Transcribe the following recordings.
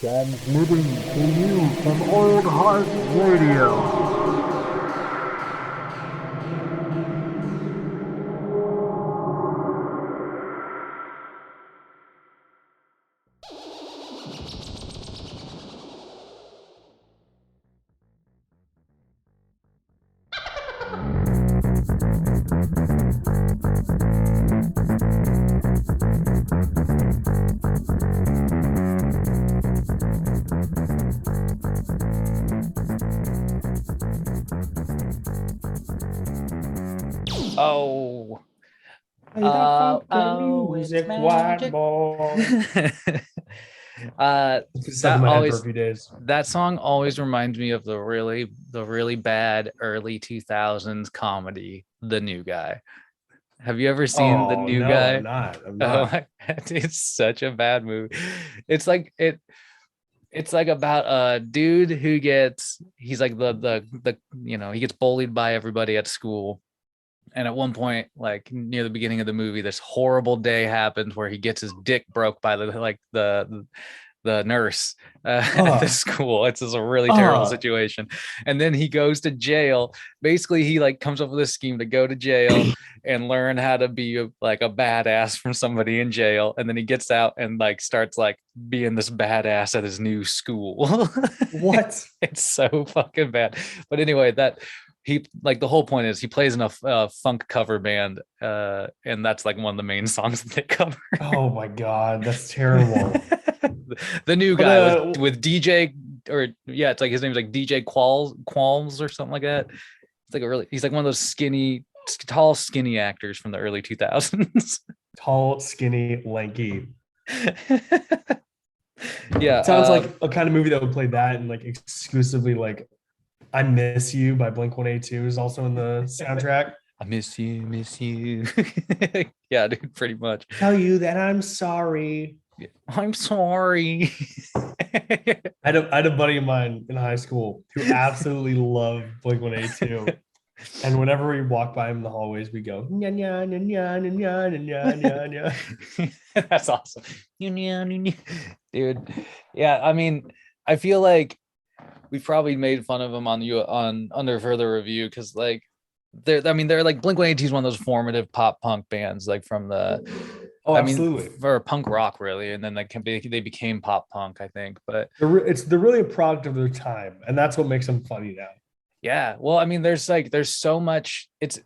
Transmitting to you from Old Heart Radio. Oh, Play that funky it's music, white magic. boy. It's stuck That in my head for a always few days. that song always reminds me of the really bad early 2000s comedy, The New Guy. Have you ever seen The Oh New no, Guy? I'm not. I'm Oh, not. it's such a bad movie. It's like it's like about a dude who he's like the he gets bullied by everybody at school. And at one point, like near the beginning of the movie, this horrible day happens where he gets his dick broke by the nurse at the school. It's just a really terrible situation. And then he goes to jail. Basically, he like comes up with a scheme to go to jail and learn how to be like a badass from somebody in jail. And then he gets out and like starts like being this badass at his new school. What? It's so fucking bad. But anyway, that he like the whole point is he plays in a funk cover band, and that's like one of the main songs that they cover. Oh my god, that's terrible. The New But, Guy with DJ, or yeah, it's like his name's like DJ Qualms or something like that. It's like he's like one of those tall skinny actors from the early 2000s. Tall, skinny, lanky. Yeah, Sounds like a kind of movie that would play that, and like exclusively like I Miss You by Blink-182 is also in the soundtrack. I miss you. Yeah, dude, pretty much. Tell you that I'm sorry. I'm sorry. I had a buddy of mine in high school who absolutely loved Blink-182. And whenever we walk by him in the hallways, we go, nya, nya, nya, nya, nya, nya, nya, nya. That's awesome. Dude. Yeah, I mean, I feel like we've probably made fun of him on under further review because like they're like Blink-182 is one of those formative pop punk bands like from the Oh, I absolutely. mean for punk rock really, and then they became pop punk, I think. But They're really a product of their time, and that's what makes them funny now. yeah, well, I mean, there's so much. It's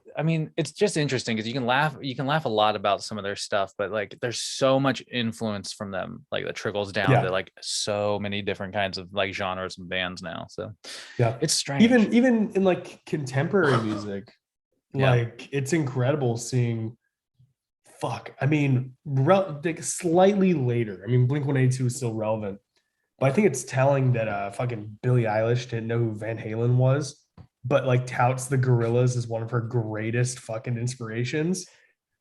just interesting because you can laugh a lot about some of their stuff, but like there's so much influence from them, like that trickles down Yeah. to like so many different kinds of like genres and bands now. So Yeah, it's strange. even in like contemporary music, Yeah. like it's incredible seeing. Fuck, I mean, like slightly later. I mean, Blink-182 is still relevant, but I think it's telling that fucking Billie Eilish didn't know who Van Halen was, but like touts the Gorillas as one of her greatest fucking inspirations.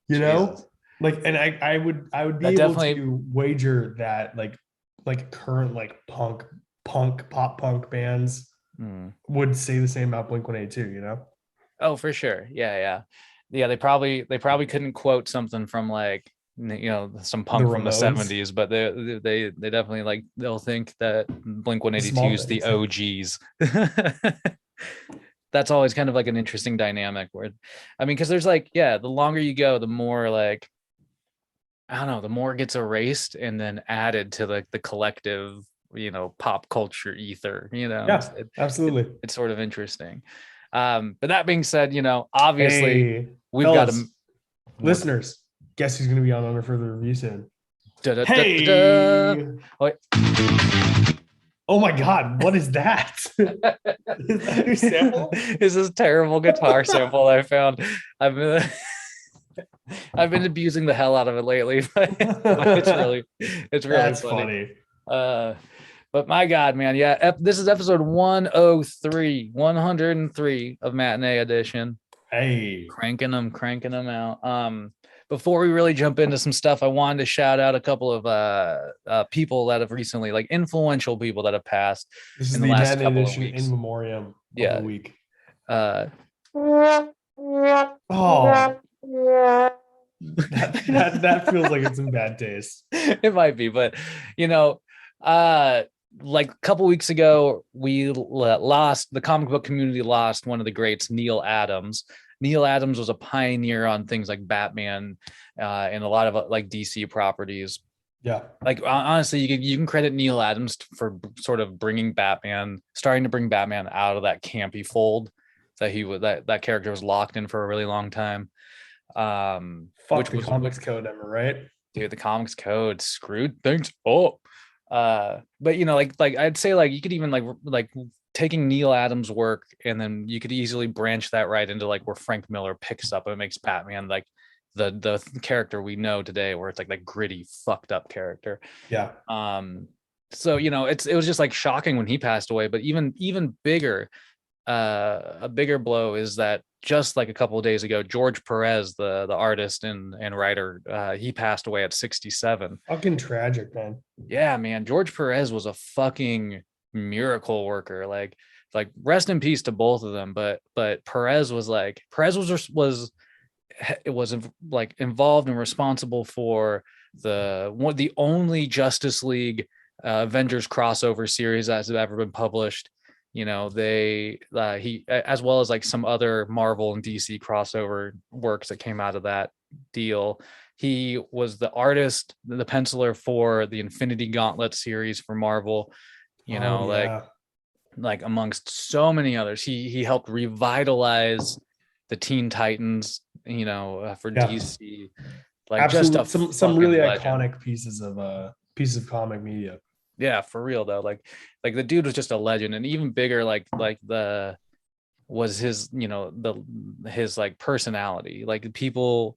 You know, Jesus. like, and I would be That able definitely to wager that like current like pop punk bands would say the same about Blink-182. You know? Oh, for sure. Yeah. They probably couldn't quote something from like some punk from the Ramones. 70s, but they definitely like they'll think that Blink 182 is the OGs. That's always kind of like an interesting dynamic where I mean, because there's like, yeah, the longer you go, the more like I don't know, the more it gets erased and then added to like the collective, pop culture ether, Yeah, absolutely. it's sort of interesting. But that being said, obviously Hey, we've fellas, got listeners. Guess who's going to be on under further review soon? Hey! Wait. Oh my God, what is that? Is that your sample? This is a terrible guitar sample I found. I've been abusing the hell out of it lately, but it's really That's funny. But my God, man, yeah, this is episode 103 of Matinee Edition. Hey, cranking them out. Before we really jump into some stuff, I wanted to shout out a couple of people that have recently, like influential people that have passed this is in the the last Matinee couple of Edition weeks. in memoriam Yeah. of the week. Oh, that feels like it's in bad taste. It might be, but like a couple weeks ago, we lost, the comic book community lost one of the greats, Neil Adams. Neil Adams was a pioneer on things like Batman and a lot of like DC properties. Yeah. Like honestly, you can credit Neil Adams for sort of starting to bring Batman out of that campy fold that character was locked in for a really long time. Fuck the comics code, am I right? Dude, the comics code screwed things up. But you know, like I'd say like you could even like taking Neil Adams' work and then you could easily branch that right into like where Frank Miller picks up and makes Batman like the character we know today, where it's like that gritty, fucked up character. Yeah. So you know, it was just like shocking when he passed away, but even bigger, a bigger blow is that just like a couple of days ago, George Perez, the artist and writer, he passed away at 67. Fucking tragic, man. Yeah, man. George Perez was a fucking miracle worker. Like rest in peace to both of them. But Perez was like like involved and responsible for the only Justice League Avengers crossover series that has ever been published. You know, he, as well as like some other Marvel and DC crossover works that came out of that deal. He was the artist, the penciler for the Infinity Gauntlet series for Marvel, you know, like amongst so many others. He helped revitalize the Teen Titans, you know, for DC. Like absolutely, just some really legend. Iconic pieces of comic media. Yeah, for real though. Like the dude was just a legend. And even bigger, like was his, you know, his like personality. Like people,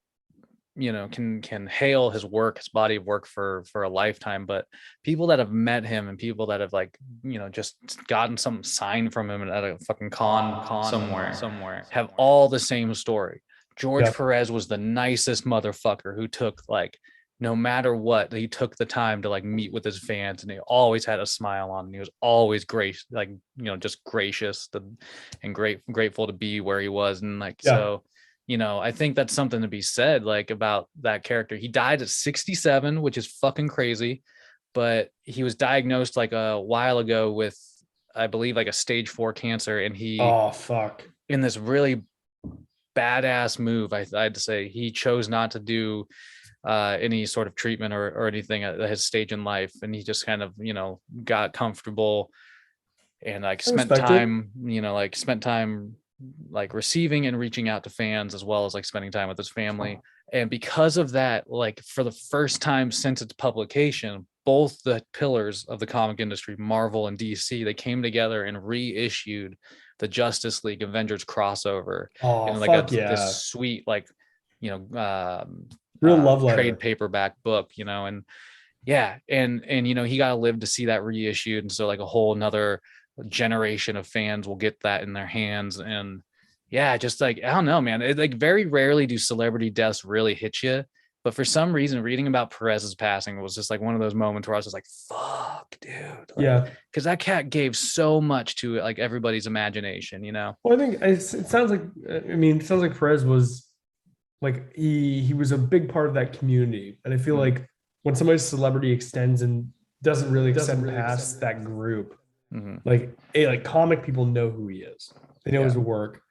you know, can hail his work, his body of work for a lifetime, but people that have met him and people that have like, you know, just gotten some sign from him at a fucking con somewhere have all the same story. George Perez was the nicest motherfucker who took like, no matter what, he took the time to like meet with his fans, and he always had a smile on him. He was always great, like, you know, just gracious and grateful to be where he was. And like, so, you know, I think that's something to be said, like about that character. He died at 67, which is fucking crazy, but he was diagnosed like a while ago with, I believe, like a stage 4 cancer. And he, in this really badass move, I'd say, he chose not to do any sort of treatment or anything at his stage in life, and he just kind of, you know, got comfortable and like spent time like receiving and reaching out to fans, as well as like spending time with his family. And because of that, like for the first time since its publication, both the pillars of the comic industry, Marvel and DC, they came together and reissued the Justice League Avengers crossover in like this sweet, like, you know, real love letter trade paperback book, you know. And yeah, and you know, he got to live to see that reissued, and so like a whole another generation of fans will get that in their hands. And yeah, just like, I don't know, man, it, like very rarely do celebrity deaths really hit you, but for some reason reading about Perez's passing was just like one of those moments where I was just like, fuck, dude. Like, because that cat gave so much to like everybody's imagination, you know. Well, I think it sounds like Perez was like, he was a big part of that community. And I feel like when somebody's celebrity extends and doesn't really extend past that group, like comic people know who he is. They know his work.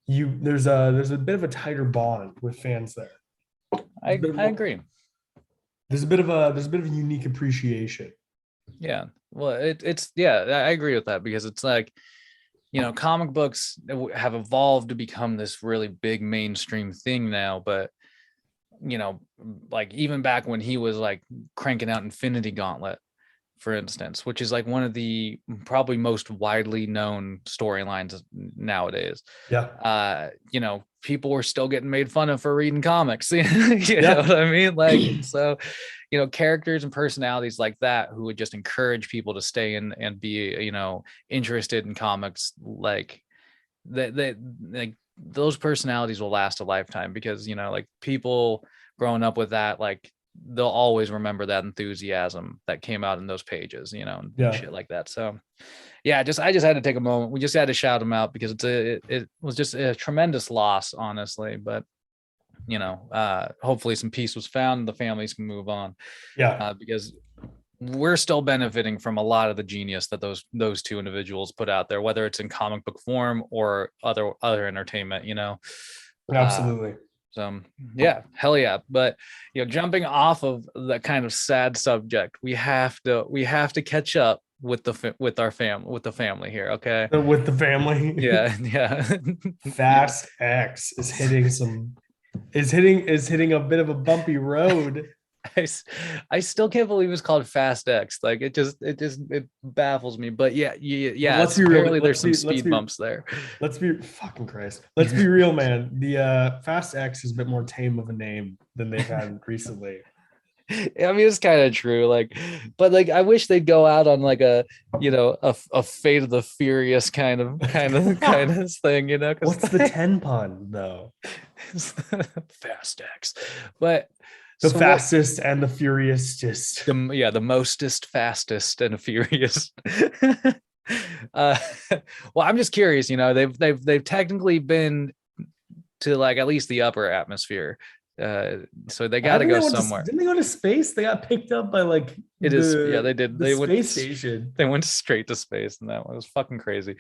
There's a bit of a tighter bond with fans there. I agree. There's a bit of a unique appreciation. Yeah. Well, it's I agree with that, because it's like, you know, comic books have evolved to become this really big mainstream thing now. But, you know, like even back when he was like cranking out Infinity Gauntlet, for instance, which is like one of the probably most widely known storylines nowadays. Yeah. You know, people were still getting made fun of for reading comics. You know what I mean? Like, so, you know, characters and personalities like that who would just encourage people to stay in and be, you know, interested in comics, like they like those personalities will last a lifetime, because, you know, like people growing up with that, like they'll always remember that enthusiasm that came out in those pages, you know, and shit like that. So yeah, I just had to take a moment. We just had to shout him out, because it was just a tremendous loss, honestly. But, you know, hopefully some peace was found and the families can move on. Yeah. Because we're still benefiting from a lot of the genius that those two individuals put out there, whether it's in comic book form or other entertainment, you know. Absolutely. So yeah, hell yeah. But jumping off of that kind of sad subject, we have to catch up with the family here, okay? With the family. Yeah. Fast X is hitting a bit of a bumpy road. I still can't believe it's called Fast X. Like it baffles me. But yeah. Let's be real. Apparently there's some speed bumps there. Let's be fucking Christ. Let's be real, man. The Fast X is a bit more tame of a name than they've had recently. I mean, it's kind of true. Like, but like, I wish they'd go out on like a Fate of the Furious kind of thing, you know? What's the 10 pun though? Fast X, but the fastest and the furious-est. The mostest, fastest, and furious. Well, I'm just curious. You know, they've technically been to like at least the upper atmosphere. So they got to go somewhere. Didn't they go to space? They got picked up by like they did. They went station. They went straight to space, and that was fucking crazy.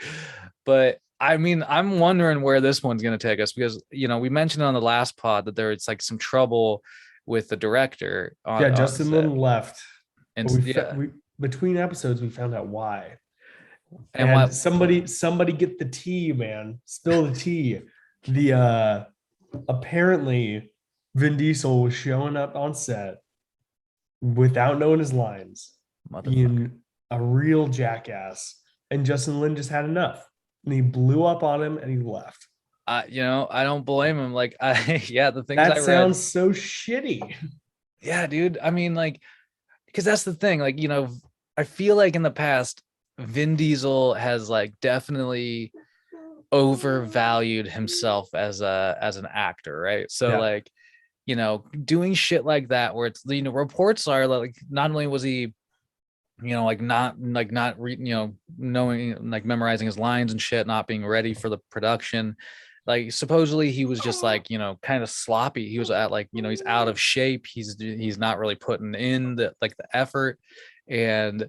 But I mean, I'm wondering where this one's going to take us because we mentioned on the last pod that there is like some trouble with the director. Justin Lin left, and we between episodes we found out why. And somebody get the tea, man. Spill the tea. The apparently Vin Diesel was showing up on set without knowing his lines, being a real jackass, and Justin Lin just had enough, and he blew up on him and he left. I don't blame him. Like, the things that sounds so shitty. Yeah, dude. I mean, like, because that's the thing. Like, I feel like in the past, Vin Diesel has like definitely overvalued himself as an actor, right? So like, doing shit like that, where it's reports are like not only was he not knowing, like memorizing his lines and shit, not being ready for the production. Like supposedly he was just like, kind of sloppy. He was at like, he's out of shape. He's not really putting in the effort. And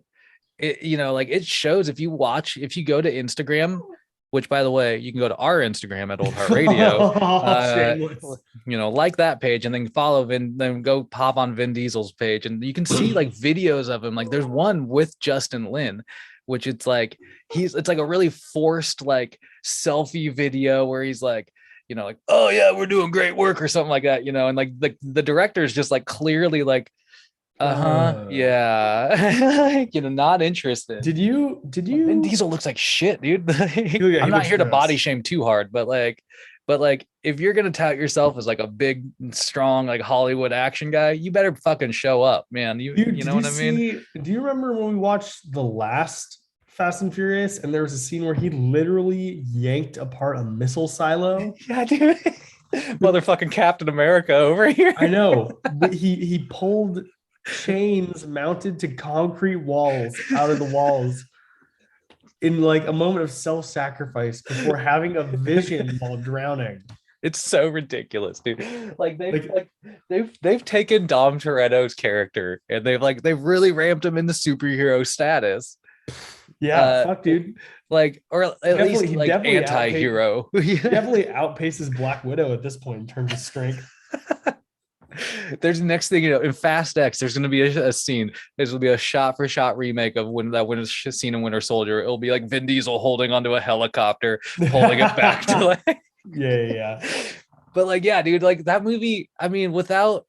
it, like it shows if you go to Instagram, which by the way, you can go to our Instagram at Old Heart Radio, like that page and then follow Vin, then go pop on Vin Diesel's page and you can see like videos of him. Like there's one with Justin Lin, which it's like a really forced like selfie video where he's like, like, oh yeah, we're doing great work or something like that, and like the director is just like clearly like, yeah, not interested. Did you Vin Diesel looks like shit, dude. I'm not here to body shame too hard, but like if you're gonna tout yourself as like a big strong like Hollywood action guy, you better fucking show up, man. You know what I mean? Do you remember when we watched the last Fast and Furious and there was a scene where he literally yanked apart a missile silo? Yeah, dude. Motherfucking Captain America over here. I know, but he pulled chains mounted to concrete walls out of the walls in like a moment of self-sacrifice before having a vision while drowning. It's so ridiculous, dude. Like they've taken Dom Toretto's character and they've really ramped him into superhero status. Yeah, fuck, dude. Like, or at least like anti-hero. He definitely outpaces Black Widow at this point in terms of strength. There's the next thing, in Fast X, there's going to be a scene. There's going to be a shot-for-shot remake of when scene in Winter Soldier. It'll be like Vin Diesel holding onto a helicopter, holding it back to like. Yeah. But like, yeah, dude, like that movie. I mean, without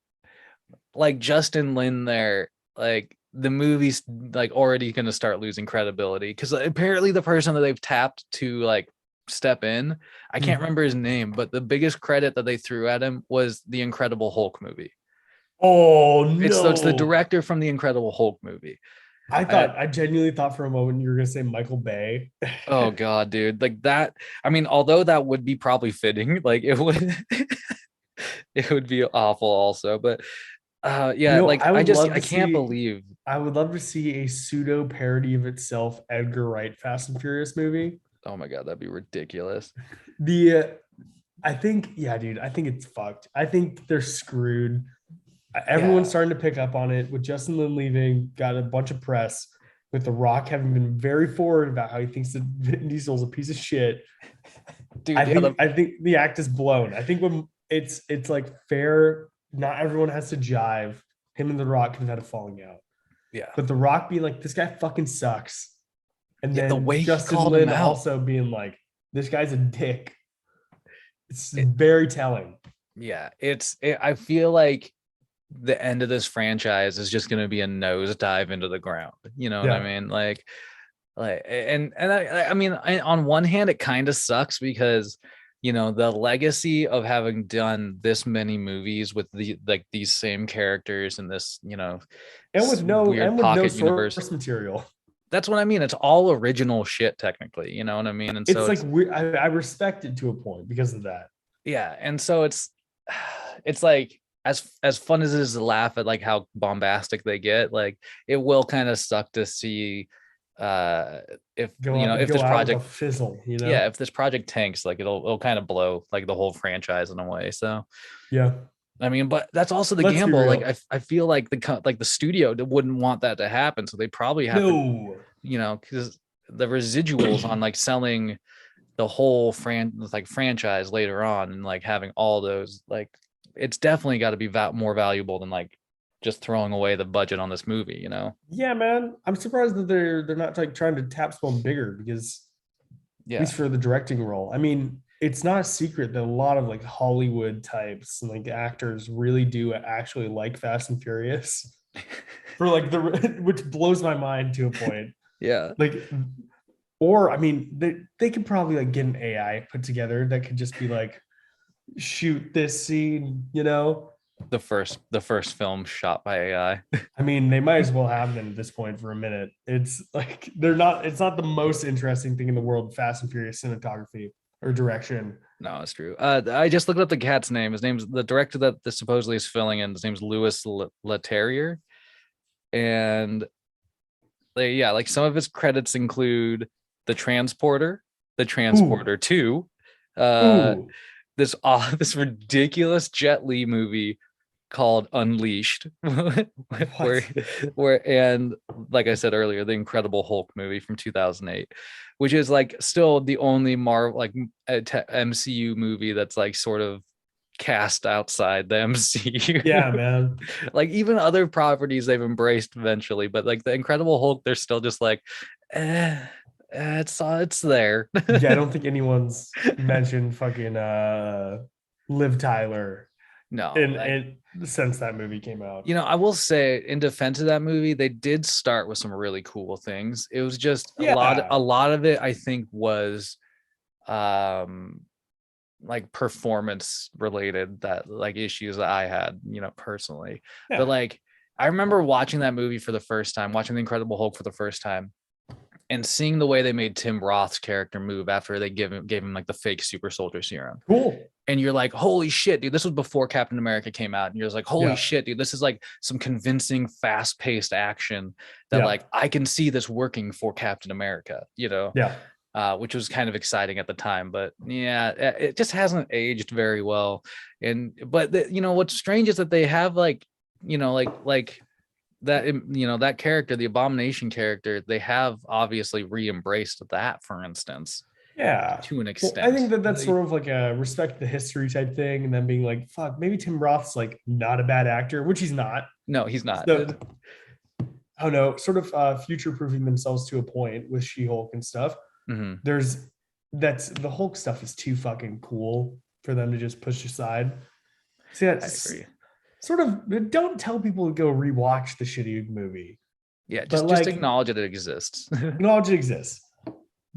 like Justin Lin there, like the movie's like already going to start losing credibility because apparently the person that they've tapped to like step in, I can't remember his name, but the biggest credit that they threw at him was the Incredible Hulk movie. Oh no! It's the director from the Incredible Hulk movie. I genuinely thought for a moment you were gonna say Michael Bay. Oh god, dude, like that. I mean, although that would be probably fitting, like it would, it would be awful also. But like I can't believe. I would love to see a pseudo parody of itself, Edgar Wright Fast and Furious movie. Oh my god, that'd be ridiculous. I think it's fucked. I think they're screwed Everyone's Yeah. starting to pick up on it with Justin Lin leaving, got a bunch of press with The Rock having been very forward about how he thinks that Vin Diesel's a piece of shit. Dude, yeah, I think the act is blown. I think when it's like fair, not everyone has to jive. Him and The Rock could have had a falling out. yeah. But The Rock being like, this guy fucking sucks. And Yeah, the then way he Justin called him Lin out. also being like, this guy's a dick. It's It- very telling. Yeah, I feel like the end of this franchise is just going to be a nosedive into the ground. You know what I Yeah. mean? I mean, on one hand, it kind of sucks because the legacy of having done this many movies with these same characters and this weird And with no pocket universe. source material. That's what I mean. It's all original shit, technically. You know what I mean? And so It's like I respect it to a point because of that. yeah, and so it's like as fun as it is to laugh at like how bombastic they get, like it will kind of suck to see if if Go this out with a project fizzle, yeah, if this project tanks, like it'll kind of blow like the whole franchise in a way. So Yeah. I mean, but that's also the Let's be gamble. Like real. I feel like the studio wouldn't want that to happen, so they probably have to, No. because the residuals on like selling the whole franchise later on and like having all those, like it's definitely got to be more valuable than like just throwing away the budget on this movie. Yeah, man. I'm surprised that they're not like trying to tap someone bigger because at Yeah. least for the directing role. I mean, it's not a secret that a lot of like Hollywood types and like actors really do actually like Fast and Furious. For like which blows my mind to a point. Yeah. Like, or I mean, they could probably like get an AI put together that could just be like, shoot this scene, The first film shot by AI. I mean, they might as well have them at this point for a minute. It's like it's not the most interesting thing in the world, Fast and Furious cinematography or direction. No, it's true. I just looked up the cat's name. His name's the director that this supposedly is filling in. His name's Louis Leterrier. And like some of his credits include The Transporter, The Transporter 2, this this ridiculous Jet Li movie called Unleashed, where and like I said earlier, the Incredible Hulk movie from 2008, which is like still the only MCU movie that's like sort of cast outside the MCU. Yeah, man. Like even other properties they've embraced eventually, but like the Incredible Hulk, they're still just like, it's there. Yeah, I don't think anyone's mentioned fucking Liv Tyler No, since that movie came out. I will say in defense of that movie, they did start with some really cool things. It was just a lot of it, I think, was like performance related, that like issues that I had, personally. Yeah. But like I remember watching that movie for the first time, watching The Incredible Hulk for the first time, and seeing the way they made Tim Roth's character move after they gave him like the fake super soldier serum. Cool. And you're like, holy shit, dude, this was before Captain America came out. And you're just like, holy shit, dude, this is like some convincing, fast-paced action that like I can see this working for Captain America, Yeah. Which was kind of exciting at the time. But yeah, it just hasn't aged very well. But what's strange is that they have like that, that character, the Abomination character, they have obviously re-embraced that, for instance. Yeah, to an extent. Well, I think that's sort of like a respect the history type thing, and then being like, fuck, maybe Tim Roth's like not a bad actor, which he's not. No, he's not. So, I don't know, sort of future proofing themselves to a point with She-Hulk and stuff. Mm-hmm. The Hulk stuff is too fucking cool for them to just push aside. See, I agree. Sort of don't tell people to go rewatch the shitty movie. Yeah, just acknowledge that it exists. Acknowledge it exists.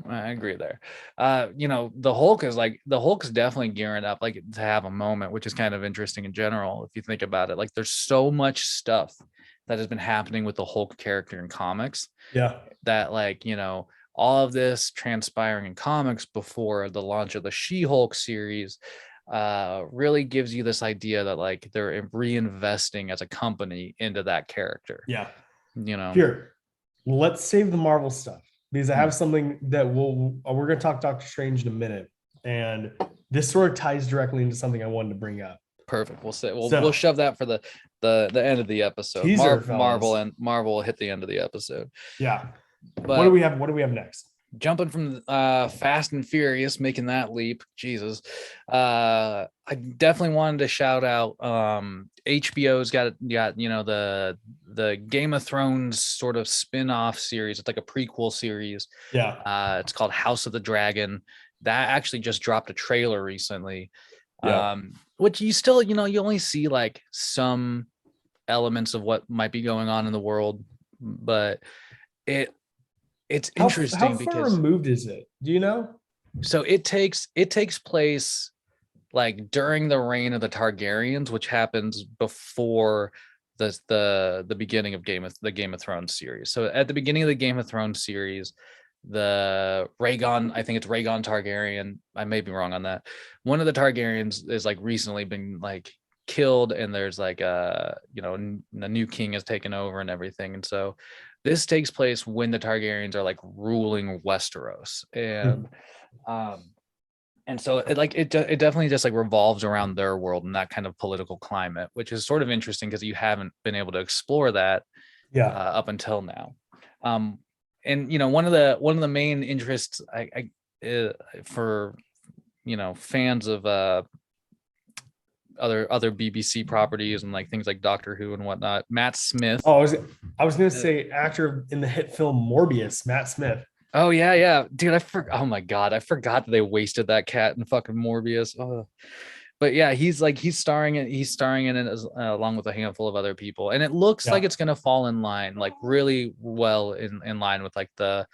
I agree there. The Hulk is definitely gearing up like to have a moment, which is kind of interesting in general if you think about it. Like there's so much stuff that has been happening with the Hulk character in comics. Yeah. That all of this transpiring in comics before the launch of the She-Hulk series really gives you this idea that like they're reinvesting as a company into that character. Yeah. Here, let's save the Marvel stuff, because I have something that we're going to talk Doctor Strange in a minute. And this sort of ties directly into something I wanted to bring up. Perfect. We'll say we'll So- shove that for the end of the episode. Teaser, Marvel fellas. and Marvel will hit the end of the episode. Yeah. But What do we have? What do we have next? jumping from Fast and Furious, making that leap, Jesus. I definitely wanted to shout out HBO's got the Game of Thrones sort of spin-off series. It's like a prequel series. Yeah. It's called House of the Dragon. That actually just dropped a trailer recently. Yeah. Which you still, you only see like some elements of what might be going on in the world, but it's interesting how far because removed is it? Do you know? so it takes place like during the reign of the Targaryens, which happens before the beginning of the Game of Thrones series. So at the beginning of the Game of Thrones series, the Rhaegon, I think it's Rhaegon Targaryen, I may be wrong on that, one of the Targaryens is like recently been like killed, and there's like the new king has taken over and everything. And so this takes place when the Targaryens are like ruling Westeros, and so it definitely just like revolves around their world and that kind of political climate, which is sort of interesting because you haven't been able to explore that Yeah. up until now. And one of the main interests for fans of other BBC properties and like things like Doctor Who and whatnot, Matt Smith. Oh, I was gonna say actor in the hit film Morbius, Matt Smith. Oh yeah, dude. Oh my god, I forgot that they wasted that cat in fucking Morbius. Oh. But yeah, he's starring in it as, along with a handful of other people, and it looks like it's gonna fall in line, like really well in line with like the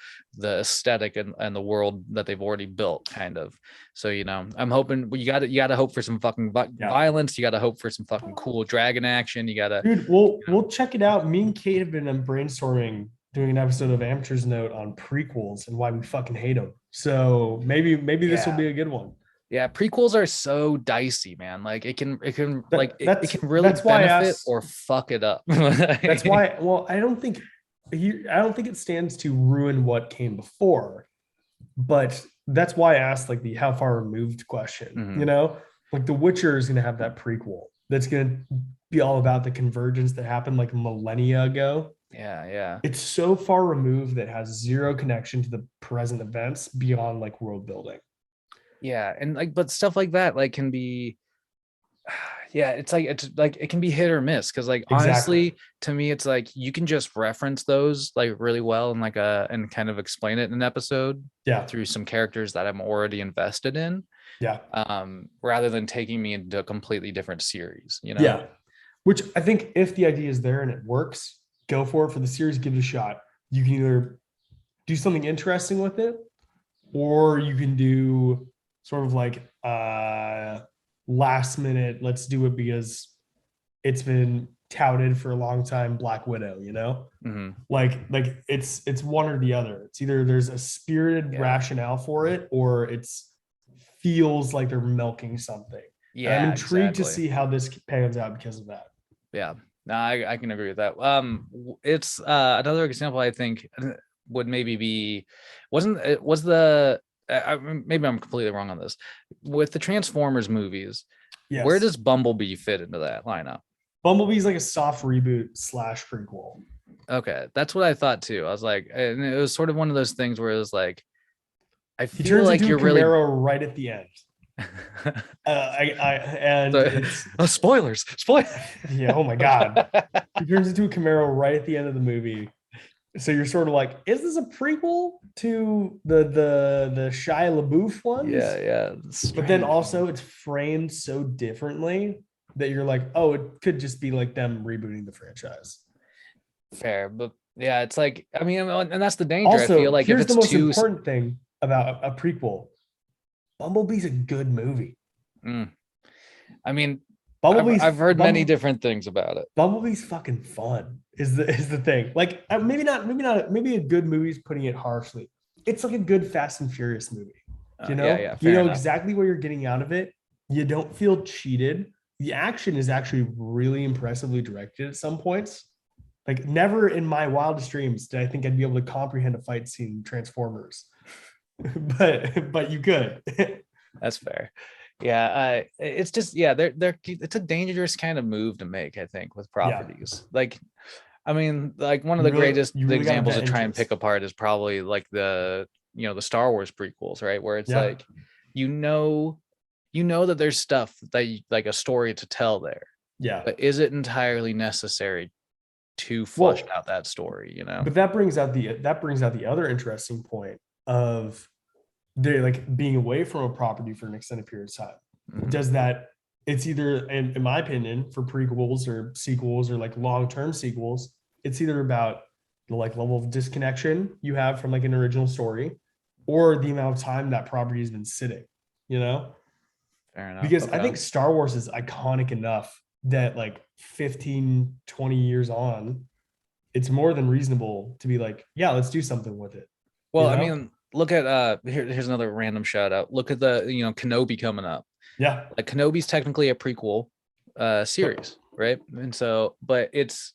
aesthetic and the world that they've already built, kind of. So I'm hoping you gotta hope for some fucking violence. You gotta hope for some fucking cool dragon action. You gotta, dude. We'll check it out. Me and Kate have been brainstorming doing an episode of Amateur's Note on prequels and why we fucking hate them. So maybe this will be a good one. Yeah, prequels are so dicey, man. Like it can really that's why benefit or fuck it up. That's why. Well, I don't think it stands to ruin what came before, but that's why I asked like the how far removed question. Mhm. Like The Witcher is going to have that prequel that's going to be all about the convergence that happened like millennia ago. Yeah. It's so far removed that it has zero connection to the present events beyond like world building. Yeah, and like, but stuff like that like can be, it's like it can be hit or miss, because like honestly, to me, it's like you can just reference those like really well and and kind of explain it in an episode, through some characters that I'm already invested in, rather than taking me into a completely different series, which I think if the idea is there and it works, go for it. For the series, give it a shot. You can either do something interesting with it, or you can do sort of like last minute, let's do it because it's been touted for a long time, Black Widow, Mm-hmm. like it's one or the other. It's either there's a spirited rationale for it, or it's feels like they're milking something. And I'm intrigued to see how this pans out because of that. Yeah, no, I can agree with that. It's another example I think would maybe be maybe I'm completely wrong on this, with the Transformers movies. Yes. Where does Bumblebee fit into that lineup? Bumblebee's like a soft reboot / prequel. Okay, that's what I thought too. I was like, and it was sort of one of those things where it was like, I He feel turns like into you're a really Camaro right at the end. Spoilers. Yeah, oh my god. He turns into a Camaro right at the end of the movie. So you're sort of like, is this a prequel to the Shia LaBeouf ones? Yeah. But then also it's framed so differently that you're like, oh, it could just be like them rebooting the franchise. Fair, but yeah, it's like, I mean, and that's the danger. Also, I feel like here's if it's the most important thing about a prequel. Bumblebee's a good movie. I mean, Bumblebee's, I've heard many different things about it. Bumblebee's fucking fun is the thing. Like maybe a good movie is putting it harshly. It's like a good Fast and Furious movie. You know enough. Exactly what you're getting out of it. You don't feel cheated. The action is actually really impressively directed at some points. Like never in my wildest dreams did I think I'd be able to comprehend a fight scene in Transformers. but you could. That's fair. Yeah, it's just they're it's a dangerous kind of move to make, I think, with properties. Like, I mean, like one of the greatest you really got to examples to vet try and pick interest. apart is probably like the the Star Wars prequels, right? Where it's Yeah. like, you know, that there's stuff that like a story to tell there, Yeah. but is it entirely necessary to flush Well, out that story? but that brings out the other interesting point of they like being away from a property for an extended period of time. Mhm. Does that it's either in my opinion for prequels or sequels or like long-term sequels, it's either about the like level of disconnection you have from like an original story or the amount of time that property has been sitting, you know? Fair enough. Because I Okay. think Star Wars is iconic enough that like 15, 20 years on, it's more than reasonable to be like, yeah, let's do something with it. Well, You I know? mean, look at here's another random shout out. Look at the Kenobi coming up. Yeah. Like Kenobi's technically a prequel Yep. series, right? And so, but it's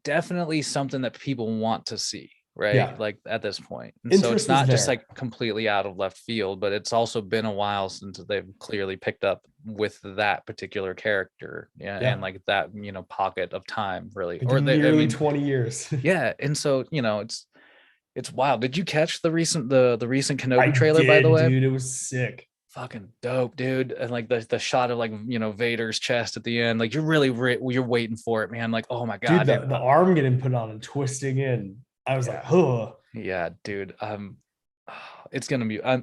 definitely something that people want to see, right? Yeah. Like at this point. And so it's Interest is not just there. like completely out of left field, but it's also been a while since they've clearly picked up with that particular character, yeah, Yeah. and like that, pocket of time, really. Like Or nearly 20 years. yeah. And so, it's wild. Did you catch the recent I Kenobi trailer, by the did, way? dude. It was sick. Fucking dope, dude. And like the shot of like Vader's chest at the end, like you're really you're waiting for it, man. Like, oh my Dude, god, dude. the arm getting put on and twisting in. I was like, Yeah, oh. yeah, dude. It's gonna be. I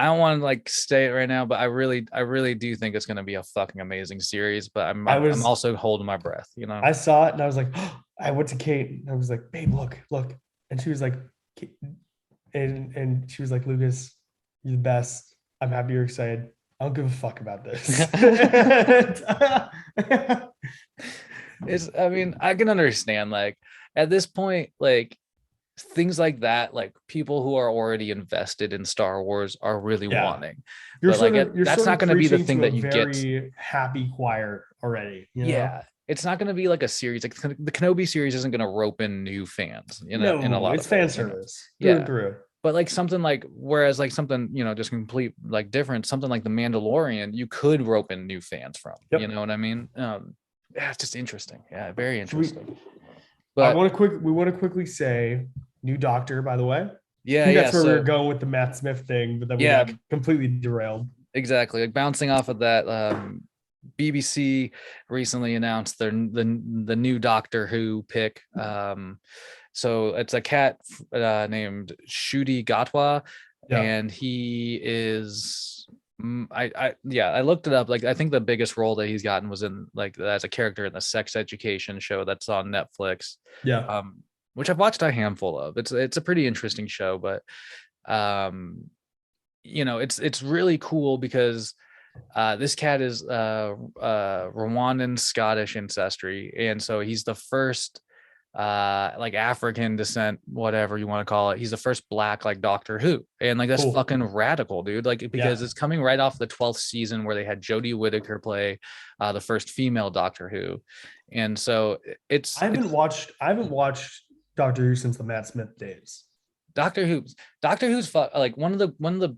don't want to like stay it right now, but I really do think it's gonna be a fucking amazing series. But I'm also holding my breath. I saw it and I was like, oh. I went to Kate and I was like, babe, look. And she was like, and she was like, Lucas, you're the best. I'm happy you're excited. I don't give a fuck about this. I mean, I can understand, like, at this point, like things like that, like people who are already invested in Star Wars are really wanting. You're But like you're that's sort not of going to be the preaching thing to a that you get. very happy choir already, you know? Yeah. It's not going to be like a series. Like the Kenobi series isn't going to rope in new fans, in a No, lot it's of fan ways, service through Yeah. and through. But like something like, whereas like something, just complete like different, something like The Mandalorian, you could rope in new fans from, Yep. you know what I mean? Yeah, it's just interesting. Yeah, very We interesting. But want to quickly say new doctor, by the way. I yeah, think yeah. that's where we So were going with the Matt Smith thing, but then we yeah, got completely derailed. exactly. Like bouncing off of that, BBC recently announced the new Doctor Who pick. So it's a cat named Shudi Gatwa, Yeah. and he is I looked it up. Like I think the biggest role that he's gotten was in like as a character in the Sex Education show that's on Netflix. Yeah. Which I've watched a handful of. It's a pretty interesting show, but it's really cool because this cat is Rwandan Scottish ancestry, and so he's the first like African descent, whatever you want to call it. He's the first black like Doctor Who, and like that's Cool. fucking radical, dude. Like because it's coming right off the 12th season where they had Jodie Whittaker play the first female Doctor Who, and so I haven't watched Doctor Who since the Matt Smith days. Doctor Who's like one of the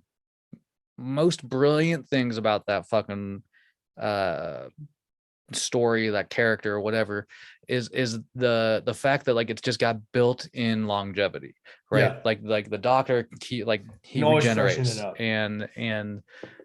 most brilliant things about that fucking story, that character or whatever, is the fact that like it's just got built in longevity, right? Like the Doctor, he regenerates, and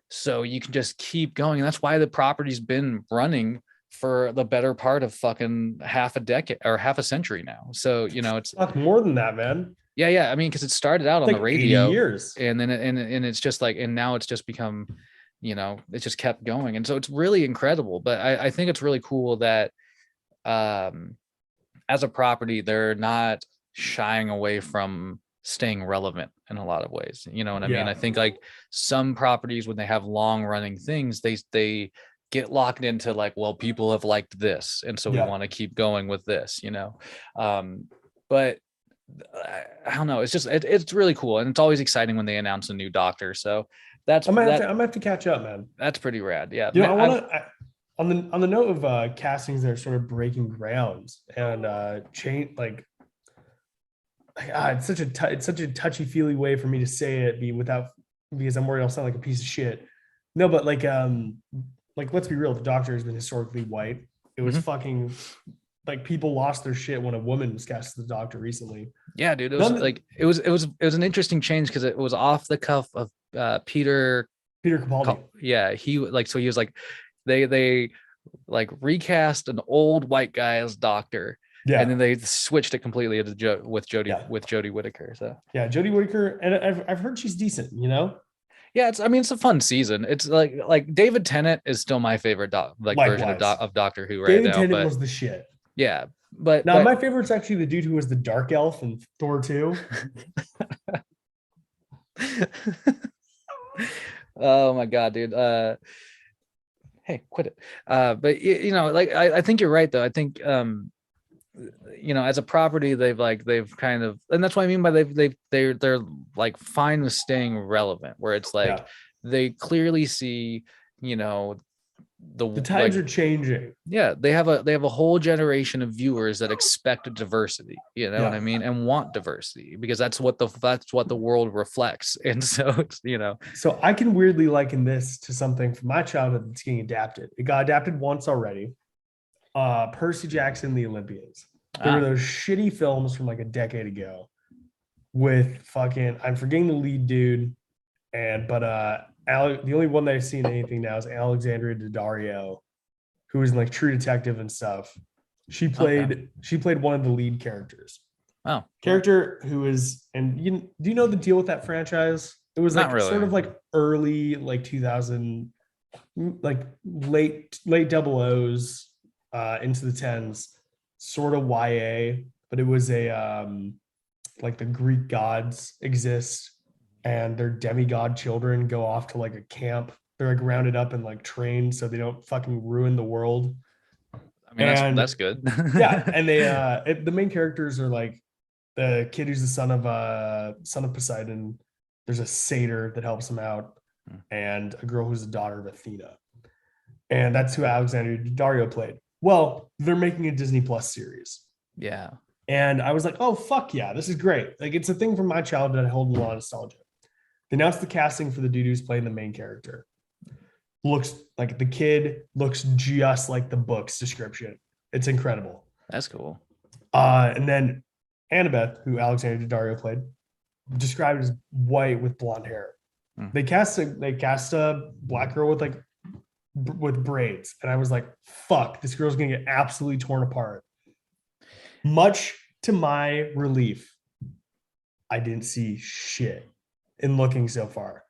so you can just keep going, and that's why the property's been running for the better part of fucking half a decade or half a century now. So it's more than that, man. Yeah. I mean, because it started out on like the radio, 80 years, and then and it's just like, and now it's just become, it just kept going, and so it's really incredible. But I think it's really cool that, as a property, they're not shying away from staying relevant in a lot of ways. You know what I mean? I think like some properties, when they have long running things, they get locked into like, well, people have liked this, and so we want to keep going with this, but I don't know. It's just it's really cool, and it's always exciting when they announce a new Doctor. So I'm gonna have to catch up, man. That's pretty rad. Yeah. I want to on the note of castings that are sort of breaking grounds and change like it's such a touchy feely way for me to say it, without because I'm worried I'll sound like a piece of shit. No, but like let's be real, the Doctor has been historically white. It was fucking like people lost their shit when a woman was cast as the Doctor recently. Yeah, dude. It was like it was an interesting change because it was off the cuff of Peter Capaldi. Yeah, he like so he was like they like recast an old white guy as Doctor. Yeah. And then they switched it completely with Jodie Whittaker. So yeah, Jodie Whittaker, and I've heard she's decent, you know? Yeah, it's a fun season. It's like David Tennant is still my favorite version of Doctor Who right David now. Tennant was the shit. Yeah, but my favorite's actually the dude who was the Dark Elf in Thor 2. Oh my god, dude. Hey, quit it. But like I think you're right though. I think as a property they've kind of, and that's what I mean by they're like fine with staying relevant, where it's like they clearly see the times are changing. Yeah, they have a whole generation of viewers that expect diversity, what I mean, and want diversity because that's what the world reflects. And so it's So I can weirdly liken this to something from my childhood that's getting adapted. It got adapted once already. Percy Jackson, The Olympians. There were those shitty films from like a decade ago with fucking, I'm forgetting the lead dude, but the only one that I've seen anything now is Alexandria Daddario, who was in like True Detective and stuff. She played one of the lead characters. Oh, character who is, and do you know the deal with that franchise? It was like sort of like early like 2000, like late double O's into the tens, sort of YA, but it was a like the Greek gods exist and their demigod children go off to like a camp. They're like rounded up and like trained so they don't fucking ruin the world. I mean, that's good. Yeah, and they the main characters are like the kid who's the son of Poseidon. There's a satyr that helps him out, and a girl who's the daughter of Athena. And that's who Alexandria Daddario played. Well, they're making a Disney Plus series. Yeah. And I was like, oh, fuck yeah, this is great. Like, it's a thing from my childhood. I hold a lot of nostalgia. They announced the casting for the dude who's playing the main character. Looks like the kid looks just like the book's description. It's incredible. That's cool. And then Annabeth, who Alexandria Daddario played, described as white with blonde hair. They cast a black girl with braids, and I was like, fuck, this girl's gonna get absolutely torn apart. Much to my relief, I didn't see shit in looking so far.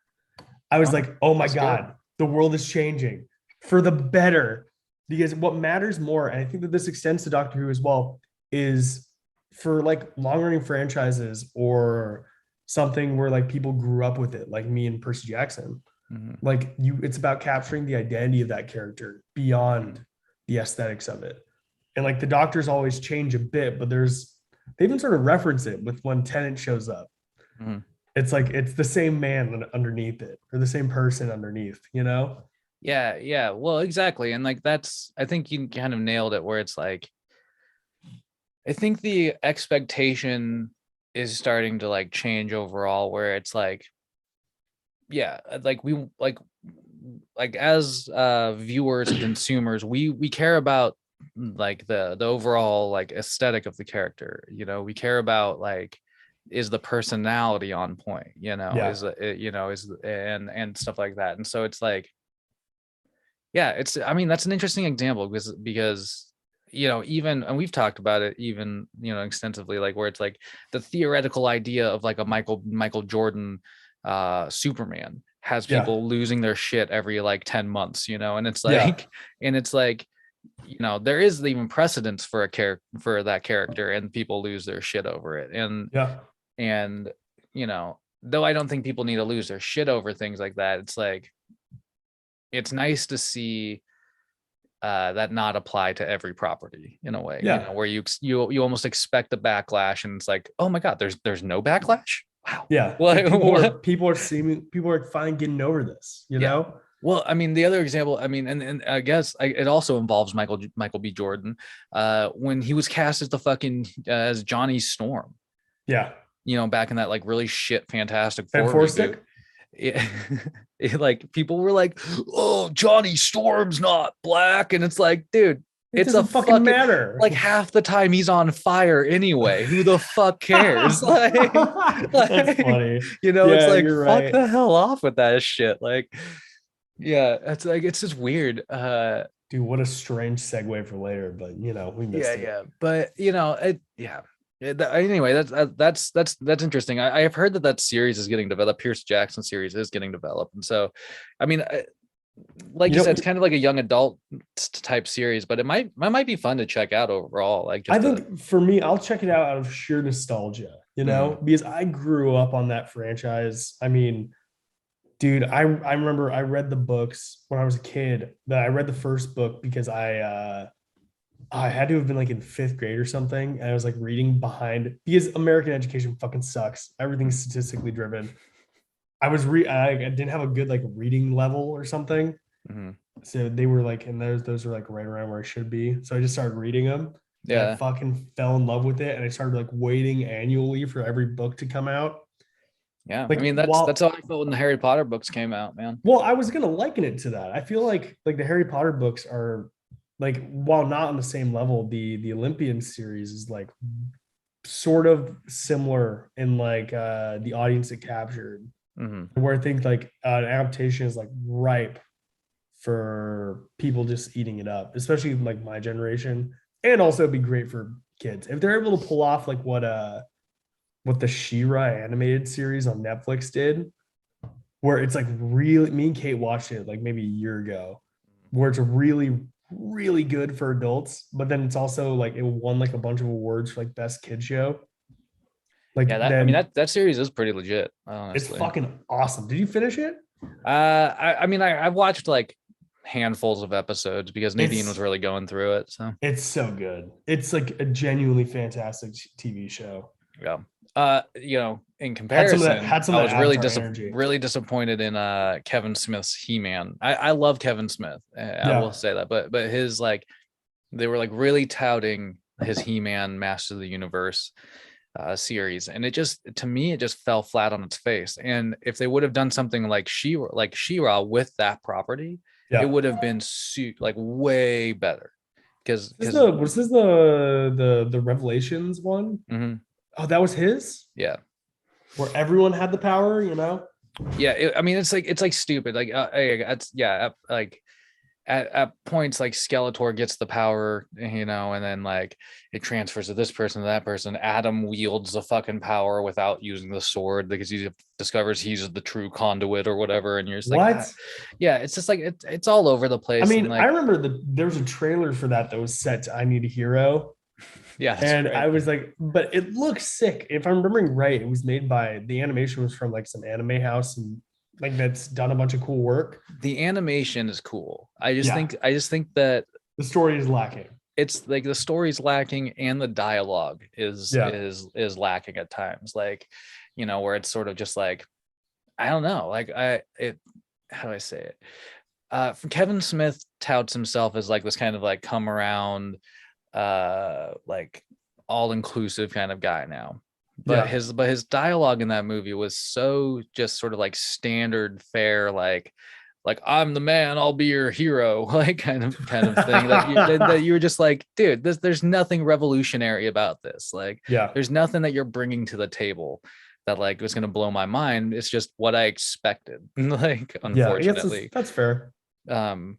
I was like, oh my god, the world is changing for the better, because what matters more, and I think that this extends to Doctor Who as well, is for like long-running franchises or something where like people grew up with it, like me and Percy Jackson. Like it's about capturing the identity of that character beyond the aesthetics of it. And like the Doctors always change a bit, but they even sort of reference it with when Tennant shows up. It's like it's the same man underneath it, or the same person underneath, Yeah, well, exactly. And like I think you kind of nailed it, where it's like I think the expectation is starting to like change overall, where it's like, yeah, like we like as viewers and consumers, we care about like the overall like aesthetic of the character. We care about like, is the personality on point, is and stuff like that. And so it's like, yeah, that's an interesting example because even, and we've talked about it even extensively, like where it's like the theoretical idea of like a Michael Jordan Superman has people losing their shit every like 10 months, and it's like there is even precedence for for that character, and people lose their shit over it. And though I don't think people need to lose their shit over things like that, it's like it's nice to see that not apply to every property in a way, where you almost expect the backlash, and it's like, oh my god, there's no backlash. Wow. Yeah. People are finally getting over this, know? Well, I mean, the other example, I mean, and I guess it also involves Michael B. Jordan, when he was cast as as Johnny Storm. Yeah. Back in that like really shit Fantastic Four reboot. yeah, like people were like, "Oh, Johnny Storm's not black," and it's like, dude, It it's a doesn't fucking fucking matter. like half the time he's on fire anyway. Who the fuck cares? That's funny. It's Yeah, like you're fuck right. the hell off with that shit. Like, yeah, it's like it's just weird. Dude, what a strange segue for later, but we missed it. Yeah, but yeah. Anyway, that's interesting. I have heard that series is getting developed. Pierce Jackson series is getting developed, and so, I mean, like you said, it's kind of like a young adult type series, but it might be fun to check out overall. Like, just I think for me, I'll check it out of sheer nostalgia, because I grew up on that franchise. I mean, dude, I remember I read the books when I was a kid. That I read the first book because I had to have been like in fifth grade or something. And I was like reading behind because American education fucking sucks. Everything's statistically driven. I didn't have a good like reading level or something. Mhm. So they were like, and those are like right around where I should be. So I just started reading them. And I Yeah, fucking fell in love with it. And I started like waiting annually for every book to come out. yeah. I Like mean, that's how I felt when the Harry Potter books came out, man. well, I was gonna liken it to that. I feel like the Harry Potter books are like, while not on the same level, the Olympian series is like sort of similar in like the audience it captured, Mm-hmm. where I think like an adaptation is like ripe for people just eating it up, especially like my generation, and also it'd be great for kids if they're able to pull off like what the She-Ra animated series on Netflix did, where it's like really, me and Kate watched it like maybe a year ago, where it's really, really good for adults, but then it's also like it won like a bunch of awards for like best kid show. Like Yeah, I mean then that series is pretty legit, it's honestly. fucking awesome. Did you finish it? I mean, I watched like handfuls of episodes because Nadine was It's really going through it. So it's so good. It's like a genuinely fantastic TV show. yeah. In comparison, Had some I of that was really Avatar energy. really disappointed in Kevin Smith's He-Man. I love Kevin Smith. I will Yeah. say that, but his like they were like really touting his He-Man Master of the Universe series, and it just to me it just fell flat on its face. And if they would have done something like She-Ra with that property, it Yeah. would have been like way better. Because Was this the Revelations one? mhm, Oh, that was his? yeah. Where everyone had the power? Yeah, I mean it's like stupid like it's yeah like at points like Skeletor gets the power, and then like it transfers to this person to that person. Adam wields the fucking power without using the sword because he discovers he's the true conduit or whatever, and you're just like What? yeah, it's just like it's all over the I place. And mean, I like remember there was a trailer for that was set to I Need a Hero. yeah, that's And right. I was like, but it looks sick. If I'm remembering right, it was made by the animation was from like some anime house and like that's done a bunch of cool work. The animation is cool. I just Yeah. think that The story is lacking. it's like the story's lacking and the dialogue is Yeah. is lacking at times, like where it's sort of just like I don't know, like how do I say it? Kevin Smith touts himself as like this kind of like come around, like all inclusive kind of guy now. But Yeah. his dialogue in that movie was so just sort of like standard fare, like I'm the man, I'll be your hero, like kind of thing that you were just like, dude, there's nothing revolutionary about this. Like, Yeah. there's nothing that you're bringing to the table that like was gonna blow my mind. It's just what I expected, like Yeah. I guess unfortunately. that's fair.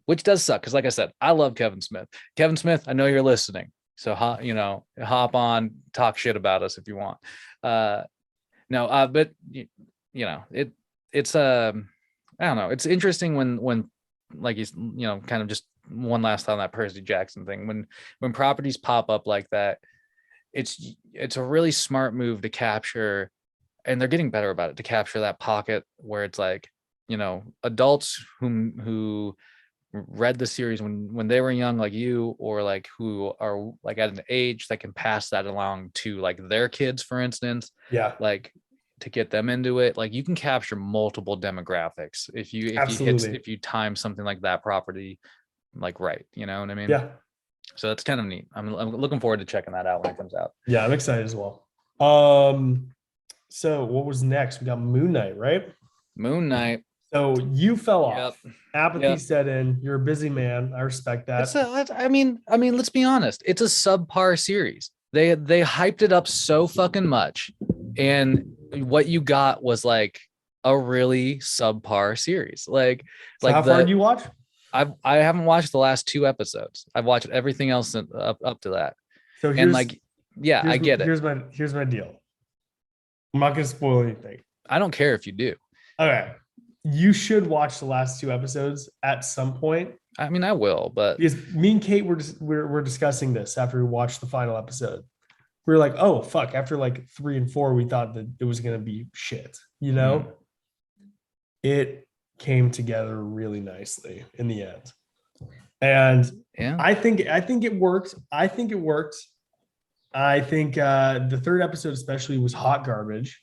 Which does suck because, like I said, I love Kevin Smith. Kevin Smith, I know you're listening, so hop on, talk shit about us if you want. No, but it's I don't know. It's interesting when like he's kind of just one last thought on that Percy Jackson thing. When properties pop up like that, it's a really smart move to capture, and they're getting better about it, to capture that pocket where it's like adults who read the series when they were young, like you, or like who are like at an age that can pass that along to like their kids, for instance, Yeah. like to get them into it. Like you can capture multiple demographics Absolutely. if you time something like that property like right, you know what I mean? Yeah. So that's kind of neat. I'm looking forward to checking that out when it comes out. Yeah. I'm excited as well. So what was next? We got Moon Knight, right? Moon Knight. So you fell Yep. off. Apathy Yep. set in. You're a busy man. I respect that. I mean, let's be honest. It's a subpar series. They hyped it up so fucking much, and what you got was like a really subpar series. So how far do you watch? I haven't watched the last 2 episodes. I've watched everything else up to that. So And here's like, yeah, I get it. Here's my deal. I'm not gonna spoil anything. I don't care if you do. Okay. You should watch the last 2 episodes at some point. I mean, I will, but Because me and Kate we're discussing this after we watched the final episode. We were like, oh fuck, after like 3 and 4, we thought that it was gonna be shit, you know? It came together really nicely in the end. And yeah, I think it worked. I think the 3rd episode especially was hot garbage.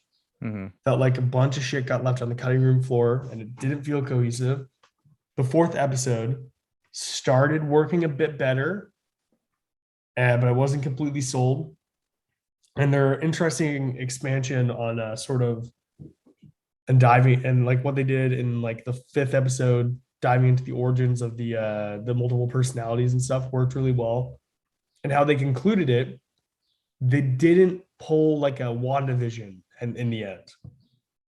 Felt like a bunch of shit got left on the cutting room floor and it didn't feel cohesive. The 4th episode started working a bit better, but I wasn't completely sold. And their interesting expansion on sort of and diving and like what they did in like the 5th episode, diving into the origins of the multiple personalities and stuff worked really well. And how they concluded it, they didn't pull like a WandaVision and in the end.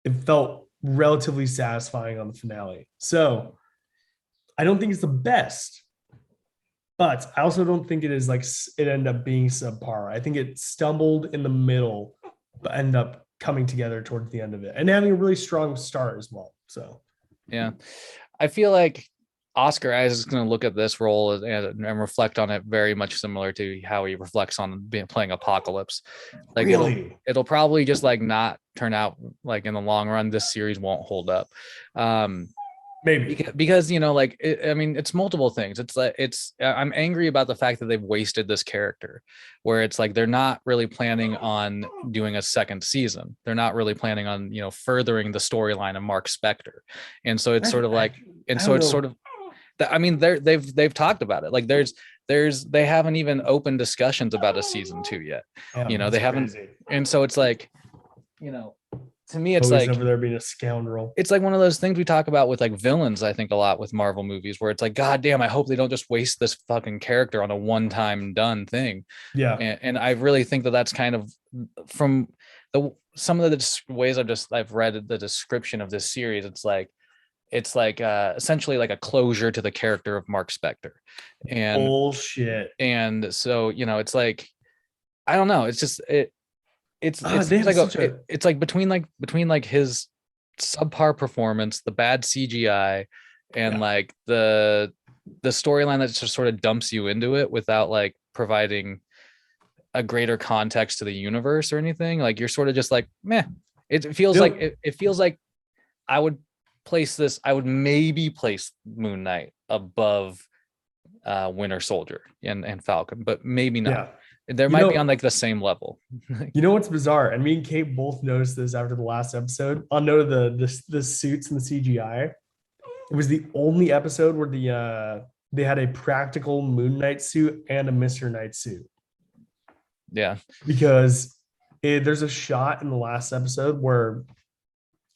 It felt relatively satisfying on the finale. So I don't think it's the best, but I also don't think it is like it ended up being subpar. I think it stumbled in the middle, but ended up coming together towards the end of it and having a really strong start as well. So yeah, I feel like Oscar Isaac is going to look at this role and reflect on it very much similar to how he reflects on playing Apocalypse. Like really? it'll probably just like not turn out like in the long run. This series won't hold up. Maybe because like it's multiple things. It's like I'm angry about the fact that they've wasted this character, where it's like they're not really planning on doing a 2nd season. They're not really planning on furthering the storyline of Mark Spector, and so it's sort of like, and so it's sort of. I mean, they've talked about it. Like they haven't even opened discussions about a season 2 yet. They haven't, and so it's like, to me, it's always like over there being a scoundrel. It's like one of those things we talk about with like villains, I think a lot with Marvel movies, where it's like, God damn, I hope they don't just waste this fucking character on a one-time done thing. Yeah. And I really think that that's kind of from some of the ways I've read the description of this series. It's like essentially like a closure to the character of Mark Spector. And bullshit. And so, it's like, I don't know. It's just, it's like between his subpar performance, the bad CGI, and like the storyline that just sort of dumps you into it without like providing a greater context to the universe or anything. Like you're sort of just like, meh. It feels like it feels like I would maybe place Moon Knight above Winter Soldier and Falcon, but maybe not. Yeah. There might be on like the same level. You know what's bizarre? And me and Kate both noticed this after the last episode. On note of the suits and the CGI. It was the only episode where they had a practical Moon Knight suit and a Mr. Knight suit. Yeah. Because there's a shot in the last episode where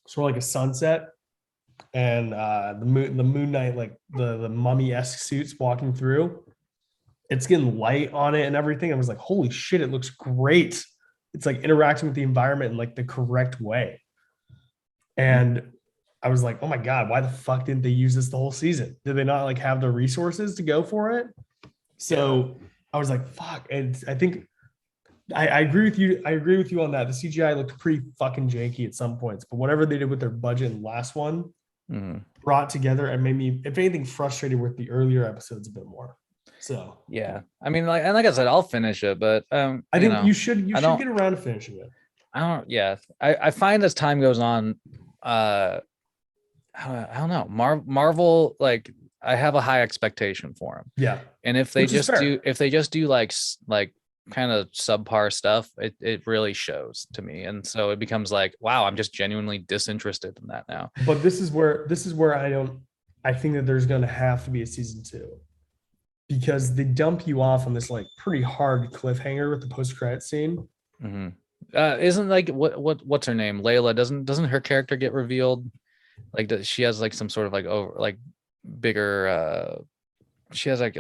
sort of like a sunset and the Moon Knight, like the mummy-esque suits walking through. It's getting light on it and everything. I was like, holy shit, it looks great. It's like interacting with the environment in like the correct way. And I was like, oh my God, why the fuck didn't they use this the whole season? Did they not like have the resources to go for it? So I was like, fuck. And I think I agree with you. I agree with you on that. The CGI looked pretty fucking janky at some points, but whatever they did with their budget in the last one brought together and made me, if anything, frustrated with the earlier episodes a bit more. So yeah, I mean, like I said, I'll finish it, but I think you should get around to finishing it. I find as time goes on, I don't know, Marvel, like I have a high expectation for them. Yeah, and if they just do like kind of subpar stuff, it really shows to me, and so it becomes like, wow, I'm just genuinely disinterested in that now. But this is where I think that there's going to have to be a season 2. Because they dump you off on this like pretty hard cliffhanger with the post-credit scene. Isn't like what's her name? Layla, doesn't her character get revealed Like she has like some sort of like over like bigger she has like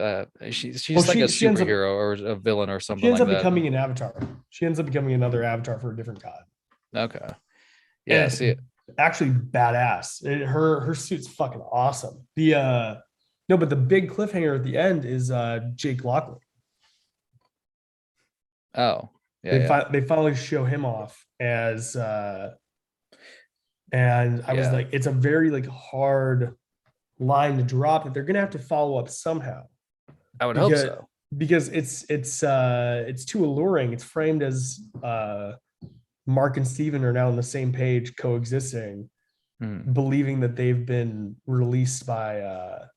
she's like a she ends up superhero or a villain or she something ends like up that. becoming an avatar. She ends up becoming another avatar for a different god. Okay. And Yeah, it's see, actually badass. Her suit's fucking awesome. The no, but the big cliffhanger at the end is Jake Lockley. oh, yeah, They finally show him off and I was yeah. like, it's a very like hard line to drop that they're gonna have to follow up somehow I would hope because so. it's too alluring. It's framed as Mark and Steven are now on the same page coexisting, Mhm, believing that they've been released by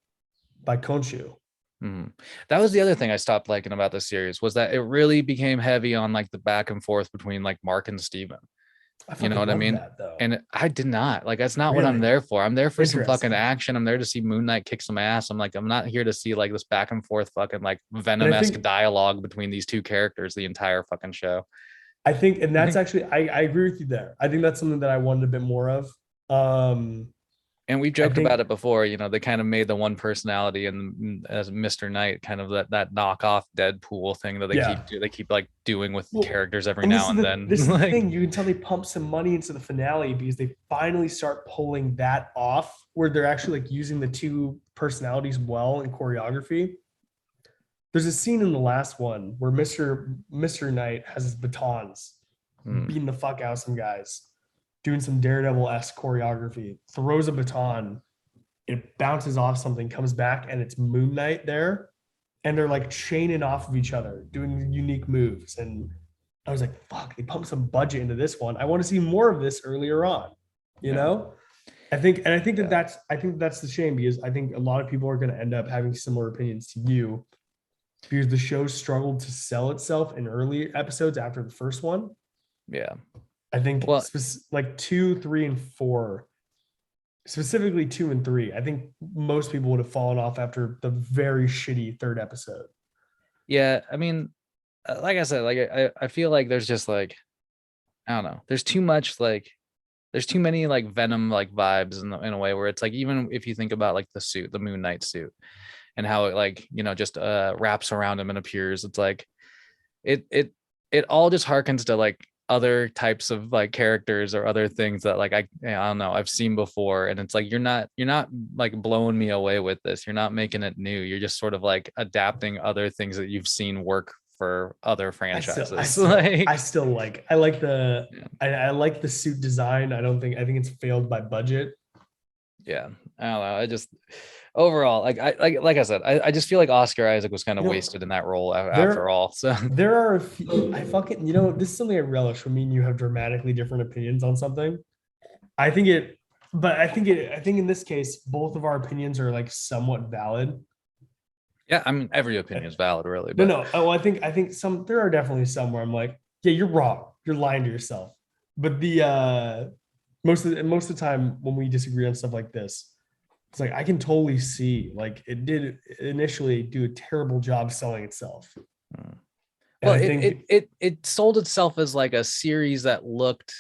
Khonshu. mhm. That was the other thing I stopped liking about the series was that it really became heavy on like the back and forth between like Mark and Steven. I You know fucking what I love mean? that though. And I did not like that's not what I'm Really there for. I'm there for some fucking interesting. action. I'm there to see Moon Knight kick some ass. I'm like, I'm not here to see like this back and forth fucking like And Venom-esque dialogue between these two characters the entire fucking show. and that's actually I agree with you there. I think that's something that I wanted a bit more of. And we I joked about think it before, you know, they kind of made the one personality and as Mr. Knight kind of that knockoff Deadpool thing that yeah. they keep like doing with Well, characters every and now and then. this is the Like, thing. You can tell they pump some money into the finale because they finally start pulling that off, where they're actually like using the two personalities well in choreography. There's a scene in the last one where Mr. Knight has his batons, hmm, beating the fuck out of some guys, doing some Daredevil-esque choreography, throws a baton, it bounces off something, comes back, and it's Moon Knight there. And they're like chaining off of each other, doing unique moves. And I was like, fuck, they pumped some budget into this one. I want to see more of this earlier on, you yeah, know? I think yeah, that's the shame because I think a lot of people are going to end up having similar opinions to you because the show struggled to sell itself in early episodes after the first one. yeah. I think Well, like 2, 3, and 4, specifically 2 and 3. I think most people would have fallen off after the very shitty third episode. yeah, I mean, like I said, like I feel like there's just like I don't know, there's too much like there's too many like Venom like vibes in a way where it's like even if you think about like the suit, the Moon Knight suit, and how it like you know just wraps around him and appears, it's like it it it all just harkens to like other types of like characters or other things that like I don't know I've seen before, and it's like you're not like blowing me away with this. You're not making it new. You're just sort of like adapting other things that you've seen work for other franchises. Like I like yeah, I like the suit design. I think it's failed by budget. yeah, I don't know. I just overall like I said, I just feel like Oscar Isaac was kind of You know, wasted in that role after there all. So there are a few, I fucking this is something I relish when me and you have dramatically different opinions on something. I think it, I think in this case, both of our opinions are like somewhat valid. yeah, I mean every opinion is valid really, No, but no. Oh, I think some there are definitely some where I'm like, yeah, you're wrong. You're lying to yourself. But the most of the time when we disagree on stuff like this, it's like I can totally see like it did initially do a terrible job selling itself. mm. And Well, I it think it sold itself as like a series that looked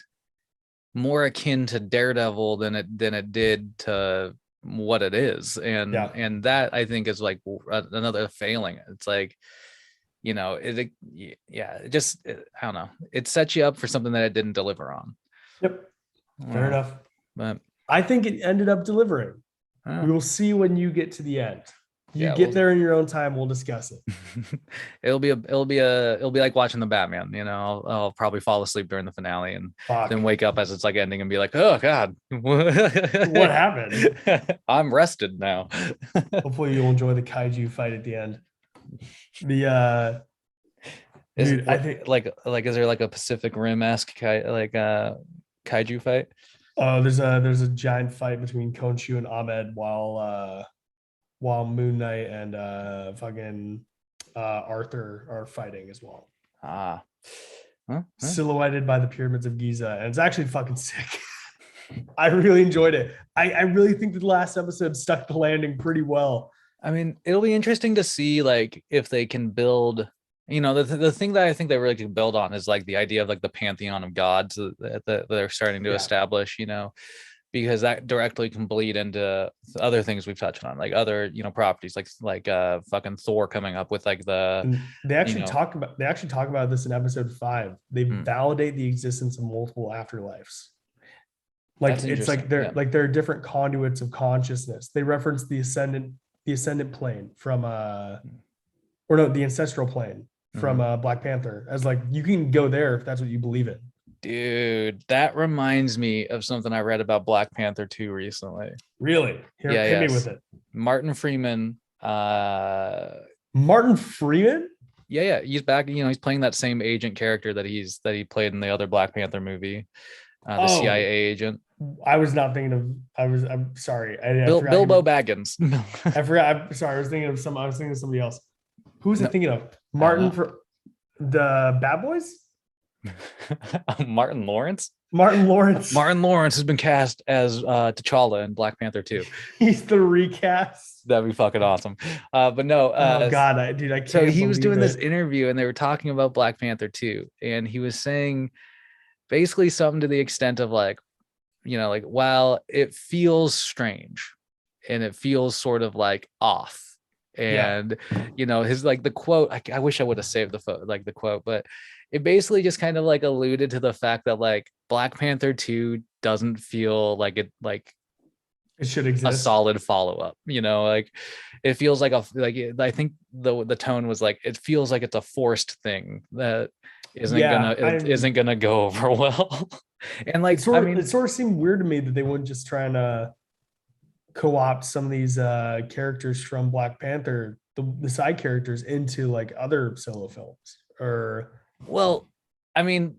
more akin to Daredevil than it did to what it is, yeah, and that I think is like another failing. It's like you know yeah, it just I don't know. It sets you up for something that it didn't deliver on. yep, I don't fair know, enough. but I think it ended up delivering. I don't We know. will see when you get to the end. You Yeah, get well, there in your own time, we'll discuss it. it'll be like watching the Batman. You know, I'll probably fall asleep during the finale and Fuck. then wake up as it's like ending and be like, oh God, What happened? I'm rested now. Hopefully you'll enjoy the kaiju fight at the end. The Is dude, I think like is there like a Pacific Rim-esque kaiju fight? there's a giant fight between Khonshu and Ahmed while Moon Knight and fucking Arthur are fighting as well. Ah, huh? Silhouetted by the pyramids of Giza, and it's actually fucking sick. I really enjoyed it. I really think the last episode stuck the landing pretty well. I mean, it'll be interesting to see like if they can build. You know, the thing that I think they really can build on is like the idea of like the pantheon of gods that they're starting to Yeah. establish. You know, because that directly can bleed into other things we've touched on, like other, properties, like fucking Thor coming up with like the, And they actually know, talk about this in episode 5. They Hmm. validate the existence of multiple afterlives. Like That's it's like interesting, yeah. there are different conduits of consciousness. They reference the ascendant plane from or no, the ancestral plane from Black Panther, as like you can go there if that's what you believe in. Dude, that reminds me of something I read about Black Panther 2 recently. Really? Yeah, Hit me yes. with it. Martin Freeman. Martin Freeman? Yeah, he's back. He's playing that same agent character that he played in the other Black Panther movie, the CIA agent. I was not thinking of. I'm sorry. I Bilbo Baggins. I forgot. I'm sorry. I was thinking of somebody else. Who was I thinking of? Martin for the Bad Boys? Martin Lawrence. Martin Lawrence has been cast as T'Challa in Black Panther 2. He's the recast. That'd be fucking awesome. But no. Oh God, I can't. So he was doing this interview, and they were talking about Black Panther 2, and he was saying basically something to the extent of like, well, it feels strange, and it feels sort of like off. And his like the quote, I wish I would have saved the quote, but it basically just kind of like alluded to the fact that like Black Panther 2 doesn't feel like it should exist, a solid follow-up, like it feels like I think the tone was like, it feels like it's a forced thing that isn't gonna go over well. And like it sort of seemed weird to me that they wouldn't just try and co-opt some of these characters from Black Panther, the side characters, into like other solo films. Or well, I mean,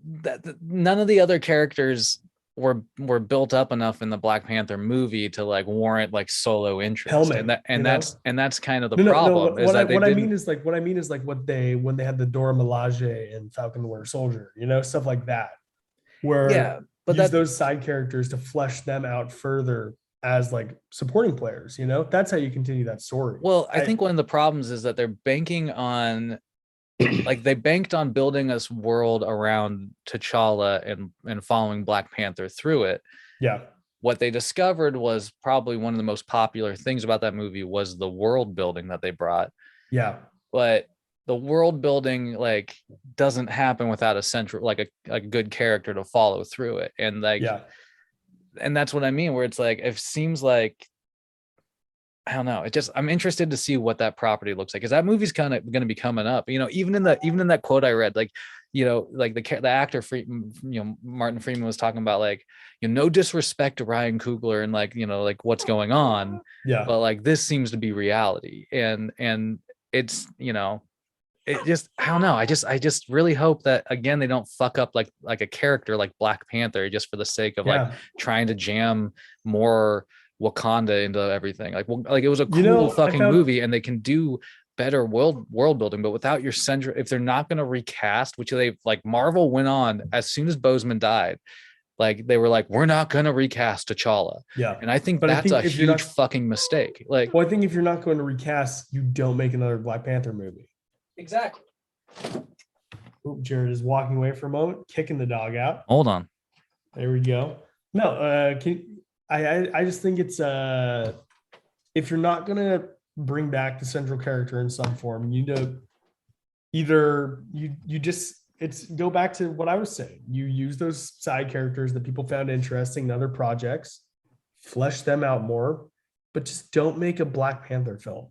none of the other characters were built up enough in the Black Panther movie to like warrant like solo interest. That's kind of the problem. What I mean is like when they had the Dora Milaje and Falcon the Winter Soldier, stuff like that, where use those side characters to flesh them out further as like supporting players. That's how you continue that story. Well, I think one of the problems is that they're banking on like they banked on building this world around T'Challa and following Black Panther through it. Yeah. What they discovered was probably one of the most popular things about that movie was the world building that they brought. Yeah. But the world building like doesn't happen without a central, like a good character to follow through it. And like, and that's what I mean, where it's like, it seems like, I don't know. I'm interested to see what that property looks like, because that movie's kind of going to be coming up. Even in that quote I read, like, like the actor, Martin Freeman was talking about like, no disrespect to Ryan Coogler and like, like what's going on. Yeah. But like this seems to be reality, and it's it just, I don't know. I just really hope that again they don't fuck up like a character like Black Panther just for the sake of like trying to jam more Wakanda into everything. Like it was a cool fucking movie, and they can do better world building, but without your central, if they're not going to recast, which they like, Marvel went on as soon as Boseman died, like they were like, we're not going to recast T'Challa. Yeah. And I think that's a huge fucking mistake. Like, well, I think if you're not going to recast, you don't make another Black Panther movie. Exactly. Oh, Jared is walking away for a moment, kicking the dog out. Hold on. There we go. No, I just think it's if you're not gonna bring back the central character in some form, you know, either you just, it's go back to what I was saying. You use those side characters that people found interesting in other projects, flesh them out more, but just don't make a Black Panther film.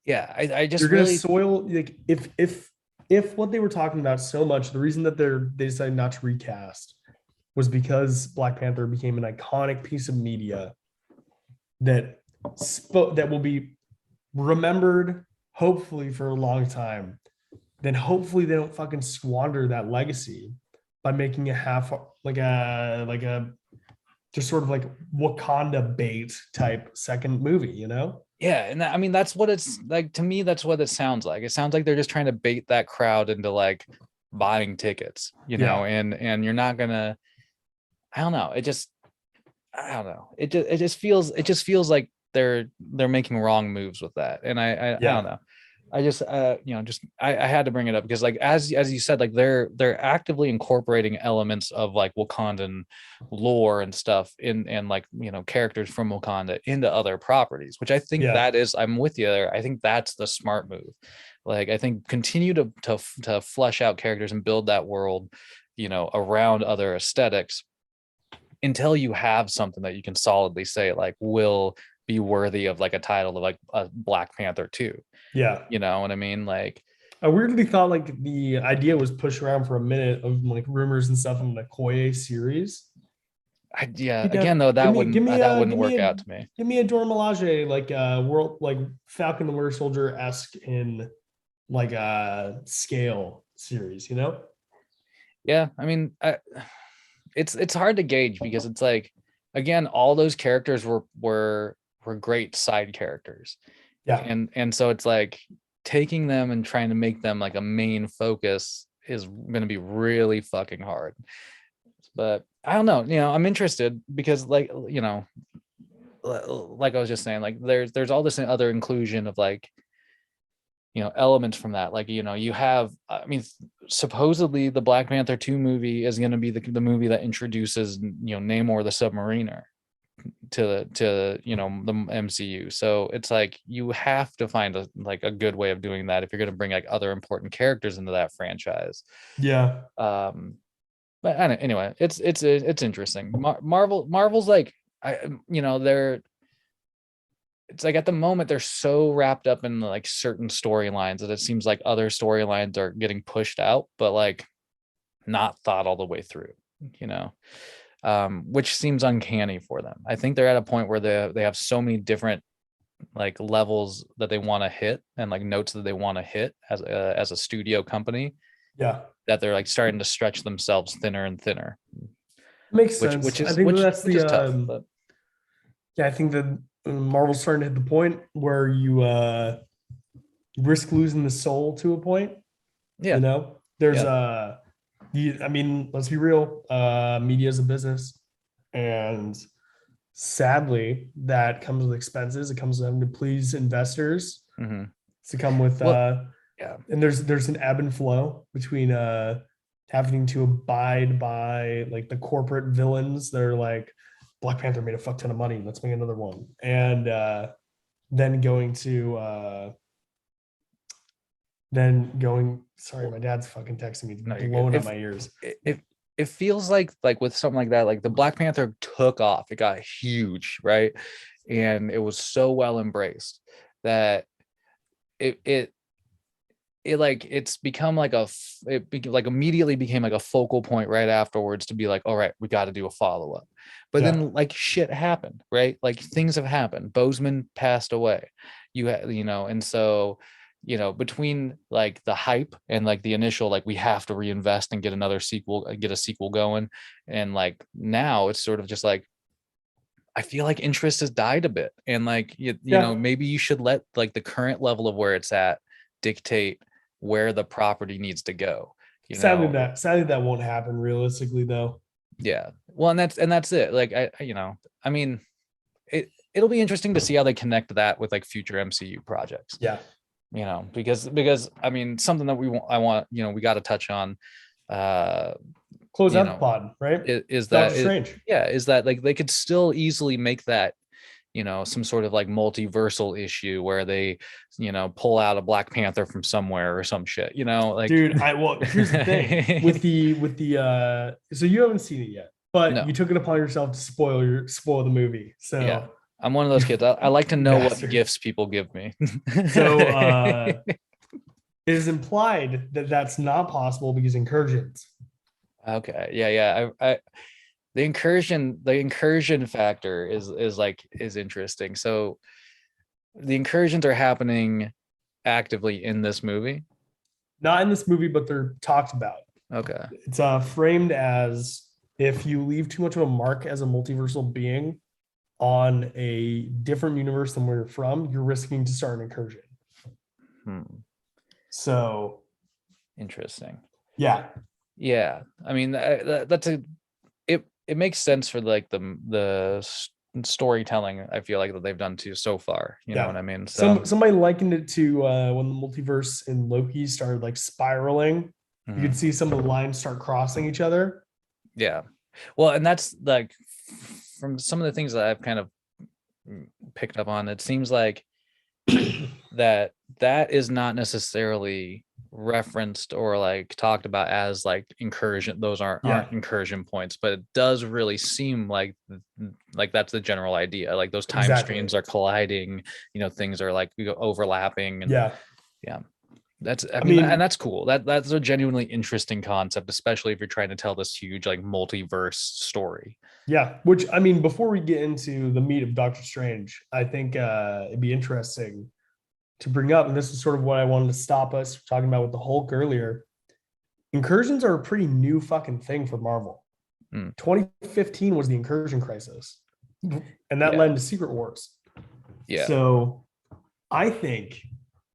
Yeah, I just you're gonna soil, like if what they were talking about so much, the reason that they decided not to recast was because Black Panther became an iconic piece of media that will be remembered, hopefully, for a long time. Then hopefully they don't fucking squander that legacy by making a just sort of like Wakanda bait type second movie, you know? Yeah, and I mean that's what it's like to me. That's what it sounds like. It sounds like they're just trying to bait that crowd into like buying tickets, you know, and you're not gonna. I don't know. I don't know. It just feels like they're making wrong moves with that, and I don't know. I just I had to bring it up because like as you said, like they're actively incorporating elements of like Wakandan lore and stuff in and like characters from Wakanda into other properties, which I think Yeah. that is, I'm with you there. I think that's the smart move. Like I think continue to flesh out characters and build that world, around other aesthetics until you have something that you can solidly say like will be worthy of like a title of like a Black Panther 2. Yeah. You know what I mean? Like, I weirdly thought like the idea was pushed around for a minute of like rumors and stuff in the Koye series. yeah. You got Again, though, give me that wouldn't work out to me. give me a Dora Milaje like world like Falcon the Winter Soldier esque in like a scale series, you know? Yeah, I mean, it's hard to gauge because it's like, again, all those characters were great side characters, Yeah. and so it's like taking them and trying to make them like a main focus is going to be really fucking hard. But I don't know, I'm interested because like like I was just saying, like there's all this other inclusion of like elements from that, like you have, I mean, supposedly the Black Panther 2 movie is going to be the movie that introduces Namor the submariner to the MCU. So it's like you have to find a good way of doing that if you're going to bring like other important characters into that franchise. Yeah. But anyway, it's interesting. Marvel's like, they're, it's like at the moment they're so wrapped up in like certain storylines that it seems like other storylines are getting pushed out, but like not thought all the way through, which seems uncanny for them. I think they're at a point where they have so many different like levels that they want to hit and like notes that they want to hit as a studio company. Yeah. That they're like starting to stretch themselves thinner and thinner. Makes Which sense. I is think that's which the is tough. But yeah, I think that Marvel's starting to hit the point where you risk losing the soul to a point. yeah, There's yeah. I mean, let's be real. Media is a business, and sadly, that comes with expenses. It comes with having to please investors. Mm-hmm. To come with Well, yeah. And there's an ebb and flow between having to abide by like the corporate villains that are like Black Panther made a fuck ton of money, let's make another one, and then going sorry, my dad's fucking texting me, No, you're blowing good. up my ears. It feels like with something like that, like the Black Panther took off. It got huge, right? And it was so well embraced that it like it's become like like immediately became like a focal point right afterwards to be like, all right, we got to do a follow-up. But Yeah. then like shit happened, right? Like things have happened. Bozeman passed away. And so between like the hype and like the initial like we have to reinvest and get a sequel going, and like now it's sort of just like I feel like interest has died a bit, and like maybe you should let like the current level of where it's at dictate where the property needs to go. Sadly that won't happen realistically though. Yeah. Well, and that's it. Like I mean, it'll be interesting to see how they connect that with like future MCU projects. Yeah. Because I mean, something that I want, we got to touch on close out the pod, right? Is Doctor that Strange. is that like they could still easily make that some sort of like multiversal issue where they pull out a Black Panther from somewhere or some shit, like dude. Here's the thing with the so you haven't seen it yet, but No. you took it upon yourself to spoil the movie. So yeah, I'm one of those kids. I like to know what gifts people give me. So it is implied that that's not possible because incursions. Okay. Yeah. I the incursion factor is interesting. So the incursions are happening actively in this movie. Not in this movie, but they're talked about. Okay. It's framed as if you leave too much of a mark as a multiversal being on a different universe than where you're from, you're risking to start an incursion. So interesting. Yeah. I mean, that's it makes sense for like the storytelling I feel like that they've done too so far. You know Yeah. what I mean? So Somebody likened it to when the multiverse in Loki started like spiraling. You mhm. could see some of the lines start crossing each other. Yeah. Well, and that's like from some of the things that I've kind of picked up on, it seems like that is not necessarily referenced or like talked about as like incursion. Those aren't incursion points, but it does really seem like that's the general idea. Like those time streams are colliding, you know, things are like overlapping, and yeah. That's I mean and that's cool. That's a genuinely interesting concept, especially if you're trying to tell this huge like multiverse story. Yeah, which I mean, before we get into the meat of Doctor Strange, I think it'd be interesting to bring up, and this is sort of what I wanted to stop us talking about with the Hulk earlier. Incursions are a pretty new fucking thing for Marvel. 2015 was the incursion crisis, and that led into Secret Wars. Yeah. So I think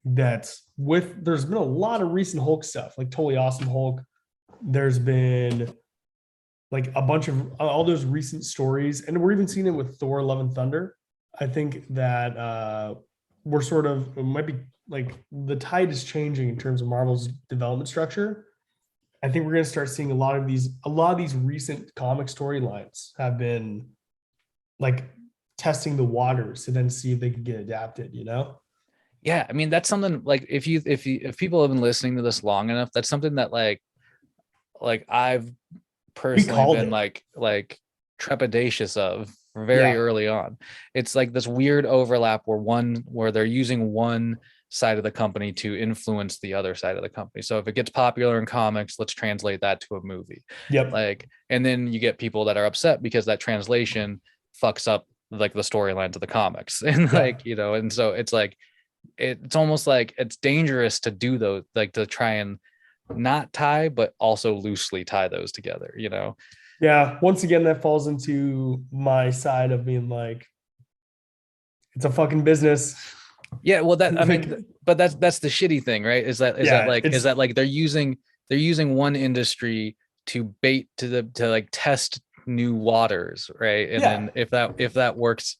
that there's been a lot of recent Hulk stuff, like Totally Awesome Hulk. There's been like a bunch of all those recent stories, and we're even seeing it with Thor: Love and Thunder. I think that we're sort of, it might be like the tide is changing in terms of Marvel's development structure. I think we're going to start seeing a lot of these recent comic storylines have been like testing the waters to then see if they can get adapted, you know? Yeah, I mean, that's something like if people have been listening to this long enough, that's something that like I've personally been like trepidatious of very early on. It's like this weird overlap where they're using one side of the company to influence the other side of the company. So if it gets popular in comics, let's translate that to a movie. Like, and then you get people that are upset because that translation fucks up like the storylines of the comics, and like, you know, and so it's like it's almost like it's dangerous to do those, like to try and not tie but also loosely tie those together, you know? Yeah, once again, that falls into my side of being like, it's a fucking business. Yeah, well, that I mean, but that's the shitty thing, right? Is that like they're using one industry to bait to like test new waters, right? And then if that works,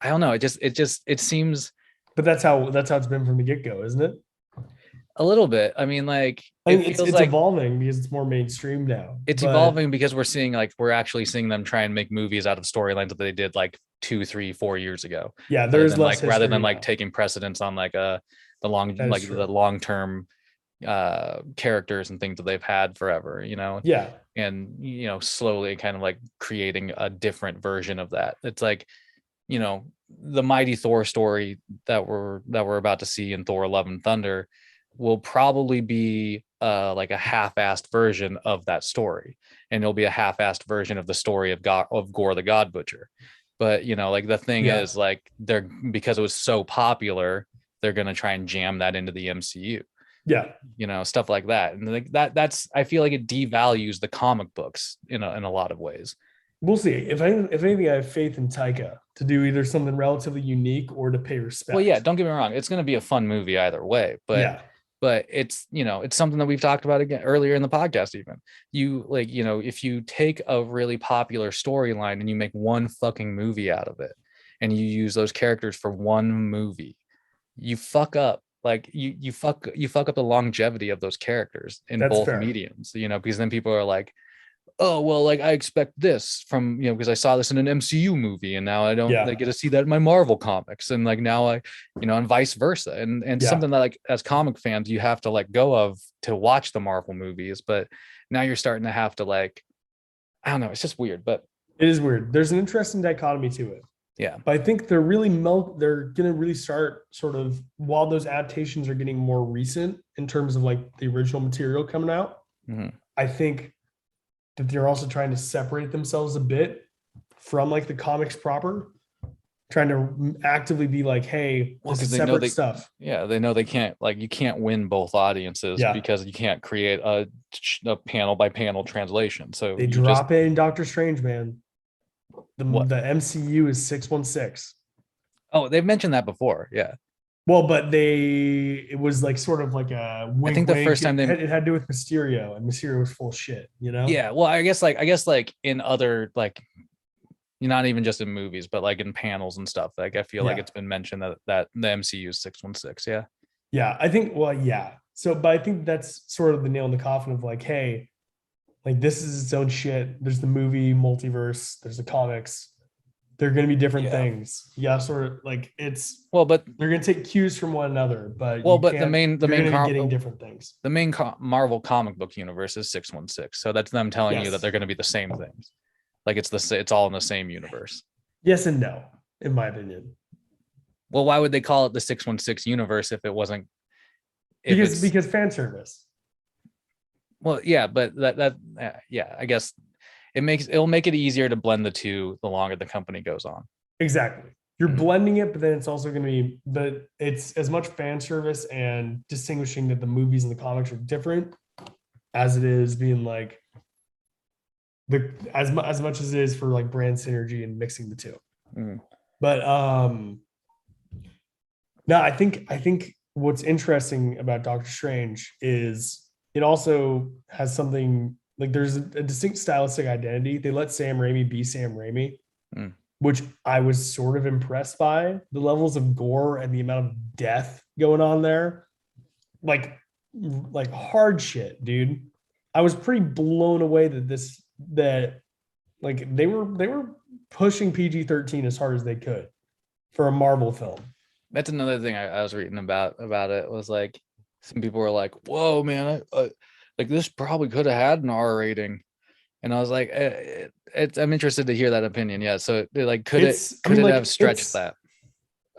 I don't know. It seems. But that's how it's been from the get-go, isn't it? A little bit. I mean, like it's like, evolving because it's more mainstream now. It's evolving because we're actually seeing them try and make movies out of storylines that they did like 2, 3, 4 years ago. Yeah, there's less rather than like taking precedence on like the long-term characters and things that they've had forever, you know. Yeah. And you know, slowly kind of like creating a different version of that. It's like, you know, the Mighty Thor story that we're about to see in Thor: Love and Thunder will probably be like a half-assed version of that story, and it'll be a half-assed version of the story of Gore the God Butcher. But you know, like the thing is, like because it was so popular, they're gonna try and jam that into the MCU. Yeah, you know, stuff like that, and like that's I feel like it devalues the comic books in a lot of ways. We'll see. If anything, I have faith in Taika to do either something relatively unique or to pay respect. Well, yeah, don't get me wrong, it's gonna be a fun movie either way, but but it's, you know, it's something that we've talked about again earlier in the podcast. Even you like, you know, if you take a really popular storyline and you make one fucking movie out of it and you use those characters for one movie, you fuck up. Like you fuck up the longevity of those characters in both mediums, you know, because then people are like, oh, well, like I expect this from, you know, because I saw this in an MCU movie and now I don't get to see that in my Marvel comics. And like now I, you know, and vice versa. And something that like as comic fans, you have to let go of to watch the Marvel movies. But now you're starting to have to like, I don't know, it's just weird, but it is weird. There's an interesting dichotomy to it. Yeah. But I think they're going to really start sort of, while those adaptations are getting more recent in terms of like the original material coming out, I think that they're also trying to separate themselves a bit from like the comics proper, trying to actively be like, hey, this is separate stuff. Yeah, they know they can't, like, you can't win both audiences because you can't create a panel by panel translation. So they drop it in Doctor Strange, man. The MCU is 616. Oh, they've mentioned that before. Yeah. Well, but it was like sort of like a wink, I think the first time it had to do with Mysterio, and Mysterio was full of shit, you know? Yeah. Well, I guess like in other like not even just in movies, but like in panels and stuff. Like I feel like Yeah. it's been mentioned that the MCU is 616. Yeah. Yeah, I think, well, yeah. So, but I think that's sort of the nail in the coffin of like, hey, like this is its own shit. There's the movie multiverse, there's the comics. They're going to be different Yeah. things. Yeah, sort of like Well, but they're going to take cues from one another, but well, you but can't, you're going to be getting different things. the main Marvel comic book universe is 616. So that's them telling you that Yes. they're going to be the same things. Like it's all in the same universe. Yes and no, in my opinion. Well, why would they call it the 616 universe if it wasn't? Because fan service. Well, yeah, but yeah, I guess it'll make it easier to blend the two the longer the company goes on. Exactly. You're Mhm. blending it, but then it's also going to be, but it's as much fan service and distinguishing that the movies and the comics are different as it is being like as much as it is for like brand synergy and mixing the two. Mhm. But no, I think what's interesting about Doctor Strange is it also has something like there's a distinct stylistic identity. They let Sam Raimi be Sam Raimi, which I was sort of impressed by the levels of gore and the amount of death going on there. Like hard shit, dude. I was pretty blown away that like they were pushing PG-13 as hard as they could for a Marvel film. That's another thing I was reading about it was like some people were like, "Whoa, man, like this probably could have had an R rating," and I was like, "I'm interested to hear that opinion." Yeah, so like, could it have stretched that?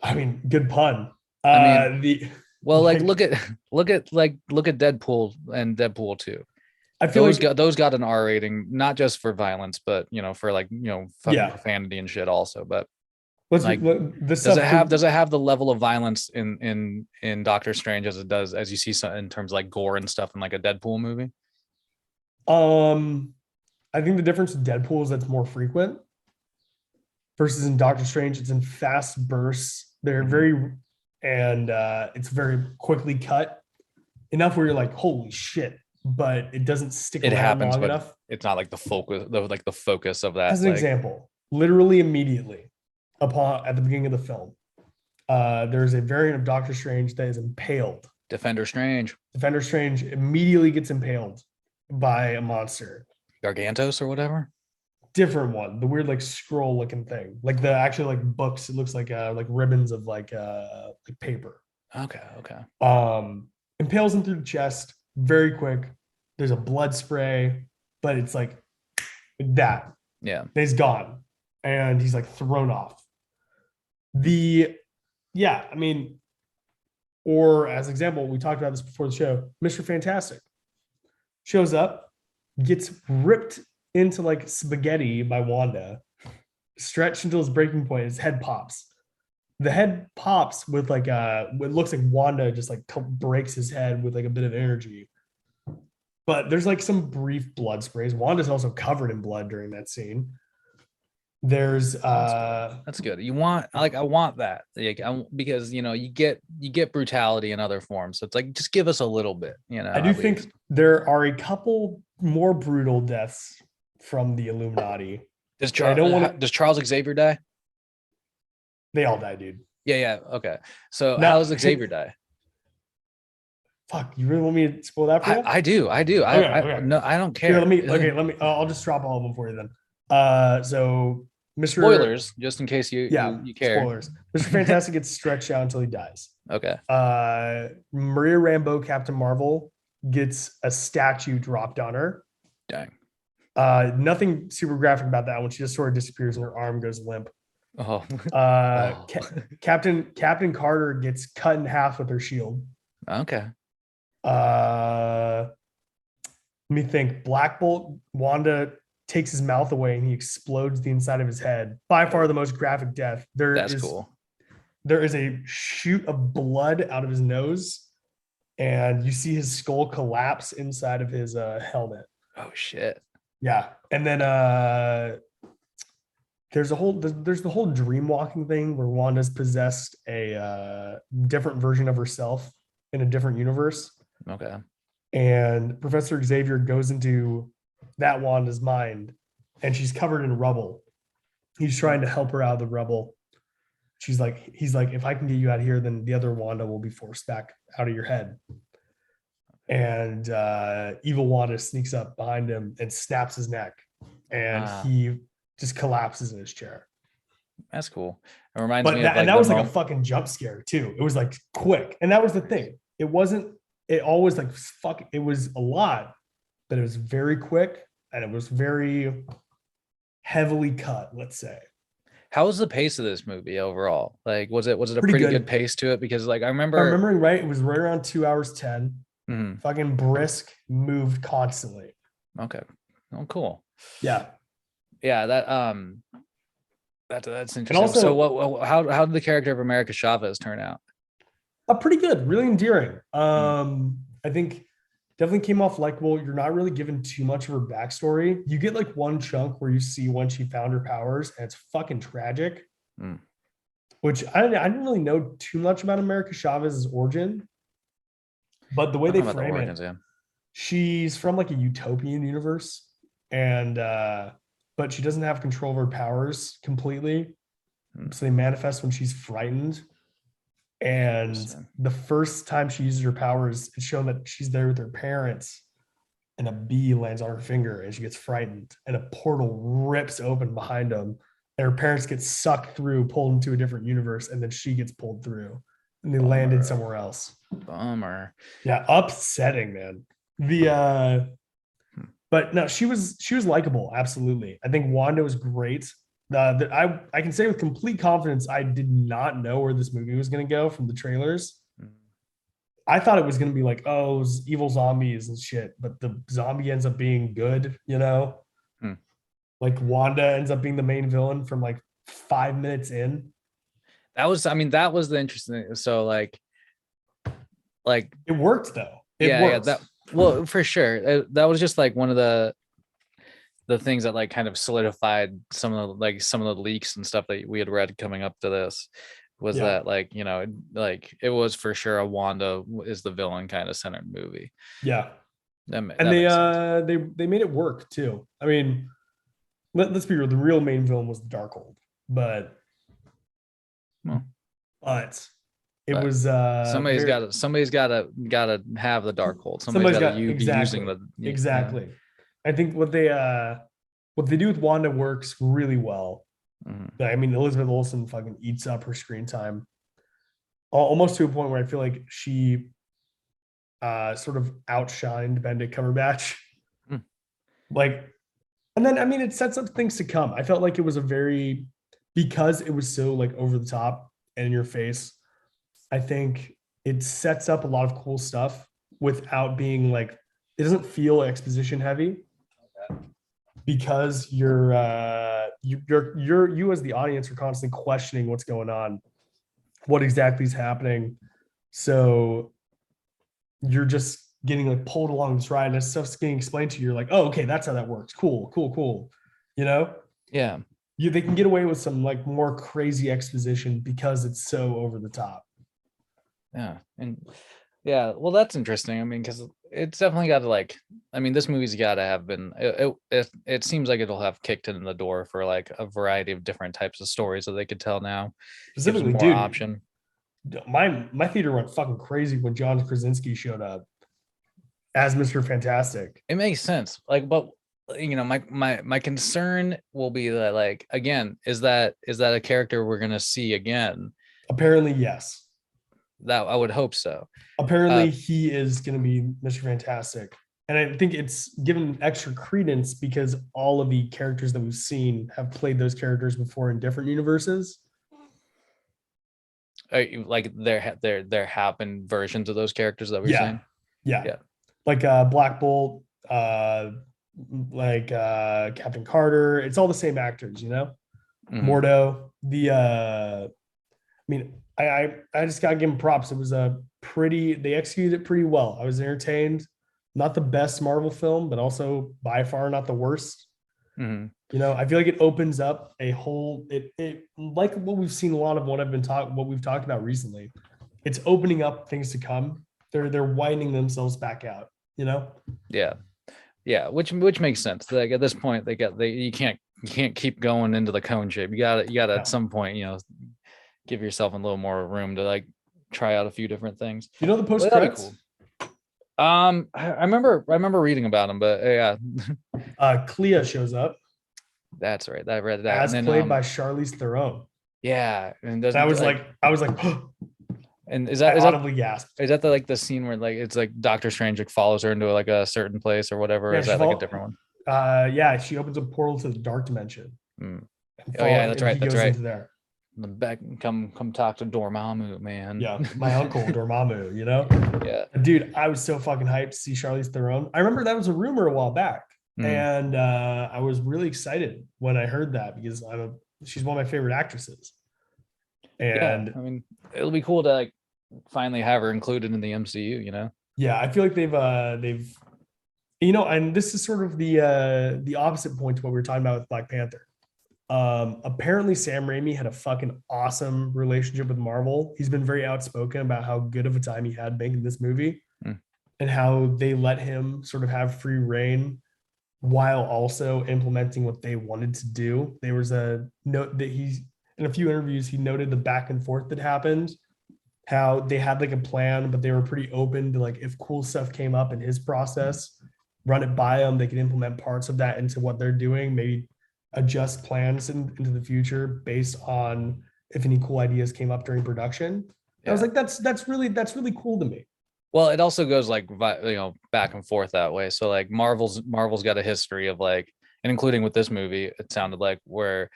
I mean, good pun. I mean, well, like like- look at Deadpool and Deadpool 2. I feel those got an R rating, not just for violence, but for like fucking profanity and shit also. But like, does it have the level of violence in Doctor Strange as it does as you see in terms of like gore and stuff in like a Deadpool movie? I think the difference with Deadpool is that's more frequent versus in Doctor Strange, it's in fast bursts. They're it's very quickly cut enough where you're like, holy shit, but it doesn't stick around long enough. It's not like the focus of that. As an example, literally immediately at the beginning of the film, there's a variant of Doctor Strange that is impaled. Defender Strange immediately gets impaled by a monster. Gargantos or whatever. Different one, the weird like scroll looking thing, like the actual like books. It looks like ribbons of like paper. Okay. Impales him through the chest very quick. There's a blood spray, but it's like that. Yeah, he's gone, and he's like thrown off. I mean, or as example, we talked about this before the show. Mr. Fantastic shows up, gets ripped into like spaghetti by Wanda, stretched until his breaking point. His head pops. The head pops with like it looks like Wanda just like breaks his head with like a bit of energy. But there's like some brief blood sprays. Wanda's also covered in blood during that scene. There's that's good. I want that, like, because you get brutality in other forms. So it's like, just give us a little bit. I do think there are a couple more brutal deaths from the Illuminati. Does Charles Xavier die? They all die, dude. Yeah. Okay. So how does Xavier die? Fuck, you really want me to spoil that for you? I do. Okay. No, I don't care. Let me. I'll just drop all of them for you then. So Mr. Spoilers, just in case you care. Spoilers. Mr. Fantastic gets stretched out until he dies. Okay. Maria Rambeau, Captain Marvel, gets a statue dropped on her. Dang. Nothing super graphic about that one. She just sort of disappears and her arm goes limp. Oh. Captain Carter gets cut in half with her shield. Okay. Let me think. Black Bolt, Wanda takes his mouth away and he explodes the inside of his head. By far the most graphic death. That's cool. There is a shoot of blood out of his nose, and you see his skull collapse inside of his helmet. Oh shit. Yeah. And then there's the whole dream walking thing where Wanda's possessed a different version of herself in a different universe. Okay. And Professor Xavier goes into that Wanda's mind, and she's covered in rubble. He's trying to help her out of the rubble. He's like, if I can get you out of here, then the other Wanda will be forced back out of your head. And evil Wanda sneaks up behind him and snaps his neck, and he just collapses in his chair. That's cool. It reminds me of and that was like a fucking jump scare too. It was like quick, and that was the thing. It wasn't. It always like fuck. It was a lot, but it was very quick, and it was very heavily cut. Let's say. How was the pace of this movie overall? Like, was it a pretty good pace to it? Because like I remember, if I'm remembering right, it was right around 2 hours 10. Mm-hmm. Fucking brisk, moved constantly. Okay. Oh, cool. Yeah. Yeah. That's interesting. And also, so how did the character of America Chavez turn out? Pretty good, really endearing. I think definitely came off likable. You're not really given too much of her backstory. You get like one chunk where you see when she found her powers, and it's fucking tragic. Which I didn't really know too much about America Chavez's origin, but the way they frame it, she's from like a utopian universe, and but she doesn't have control of her powers completely. So they manifest when she's frightened. And the first time she uses her powers, it's shown that she's there with her parents, and a bee lands on her finger, and she gets frightened, and a portal rips open behind them, and her parents get sucked through, pulled into a different universe, and then she gets pulled through, and they landed somewhere else. Bummer. Yeah, upsetting, man. But no, she was likable, absolutely. I think Wanda was great. I can say with complete confidence, I did not know where this movie was going to go from the trailers. I thought it was going to be like, oh, evil zombies and shit, but the zombie ends up being good, you know? Like Wanda ends up being the main villain from like 5 minutes in. That was the interesting. So like it worked though. Well, for sure. That was just like one of the things that like kind of solidified some of the leaks and stuff that we had read coming up to this was that like, you know, like it was for sure a Wanda is the villain kind of centered movie. Yeah. They made it work too. I mean, let's be real, the real main villain was the Darkhold, but it was somebody's got to have the Darkhold. Somebody's got to using the exactly. Yeah. I think what they do with Wanda works really well. I mean, Elizabeth Olsen fucking eats up her screen time, almost to a point where I feel like she sort of outshined Benedict Cumberbatch. Like, and then I mean, it sets up things to come. I felt like it was because it was so like over the top and in your face. I think it sets up a lot of cool stuff without being like, it doesn't feel exposition heavy. Because you as the audience are constantly questioning what's going on, what exactly is happening. So you're just getting like pulled along this ride, and as stuff's getting explained to you. You're like, oh, okay, that's how that works. Cool. You know? Yeah. They can get away with some like more crazy exposition because it's so over the top. Yeah. And yeah, well, that's interesting. I mean, because it's definitely got to like, I mean, this movie's got to have been, it seems like it'll have kicked in the door for like a variety of different types of stories that they could tell now. Specifically, more option. My theater went fucking crazy when John Krasinski showed up as Mr. Fantastic. It makes sense. Like, but you know, my concern will be that like, again, is that a character we're going to see again? Apparently, yes. That I would hope so. Apparently he is going to be Mr. Fantastic. And I think it's given extra credence because all of the characters that we've seen have played those characters before in different universes. Like there have been versions of those characters that we're saying. Yeah. Like Black Bolt, like Captain Carter. It's all the same actors, you know? Mordo. I mean, I just gotta give them props. It was they executed it pretty well. I was entertained. Not the best Marvel film, but also by far not the worst. You know, I feel like it opens up a whole it like what we've seen a lot of what we've talked about recently. It's opening up things to come. They're widening themselves back out, you know? Yeah. Yeah, which makes sense. Like at this point, you can't keep going into the cone shape. You gotta Yeah. at some point, give yourself a little more room to like try out a few different things. You know the post Well, that'd be credits? cool. I remember reading about them, but yeah, Clea shows up that's right. I read that, and as then played by Charlize Theron. yeah, and And I was like, and is I that audibly gasped. the scene where like it's like Doctor Strange like follows her into like a certain place or whatever? Or Yeah, is that like a different one? Yeah, she opens a portal to the dark dimension. Mm. And Oh yeah, that's and right. He That's goes right. into there. Back, come talk to Dormammu, man. Yeah, my uncle Dormammu. Yeah. Dude, I was so fucking hyped to see Charlize Theron. I remember that was a rumor a while back, and I was really excited when I heard that because she's one of my favorite actresses. And yeah, I mean, it'll be cool to like finally have her included in the MCU. Yeah, I feel like they've and this is sort of the opposite point to what we were talking about with Black Panther. Apparently Sam Raimi had a fucking awesome relationship with Marvel. He's been very outspoken about how good of a time he had making this movie and how they let him sort of have free reign while also implementing what they wanted to do. There was a note that in a few interviews, he noted the back and forth that happened, how they had like a plan, but they were pretty open to like, if cool stuff came up in his process, run it by them. They could implement parts of that into what they're doing, maybe adjust plans into the future based on if any cool ideas came up during production. Yeah. I was like, that's really cool to me. Well, it also goes like back and forth that way. So like Marvel's got a history of like, and including with this movie, it sounded like where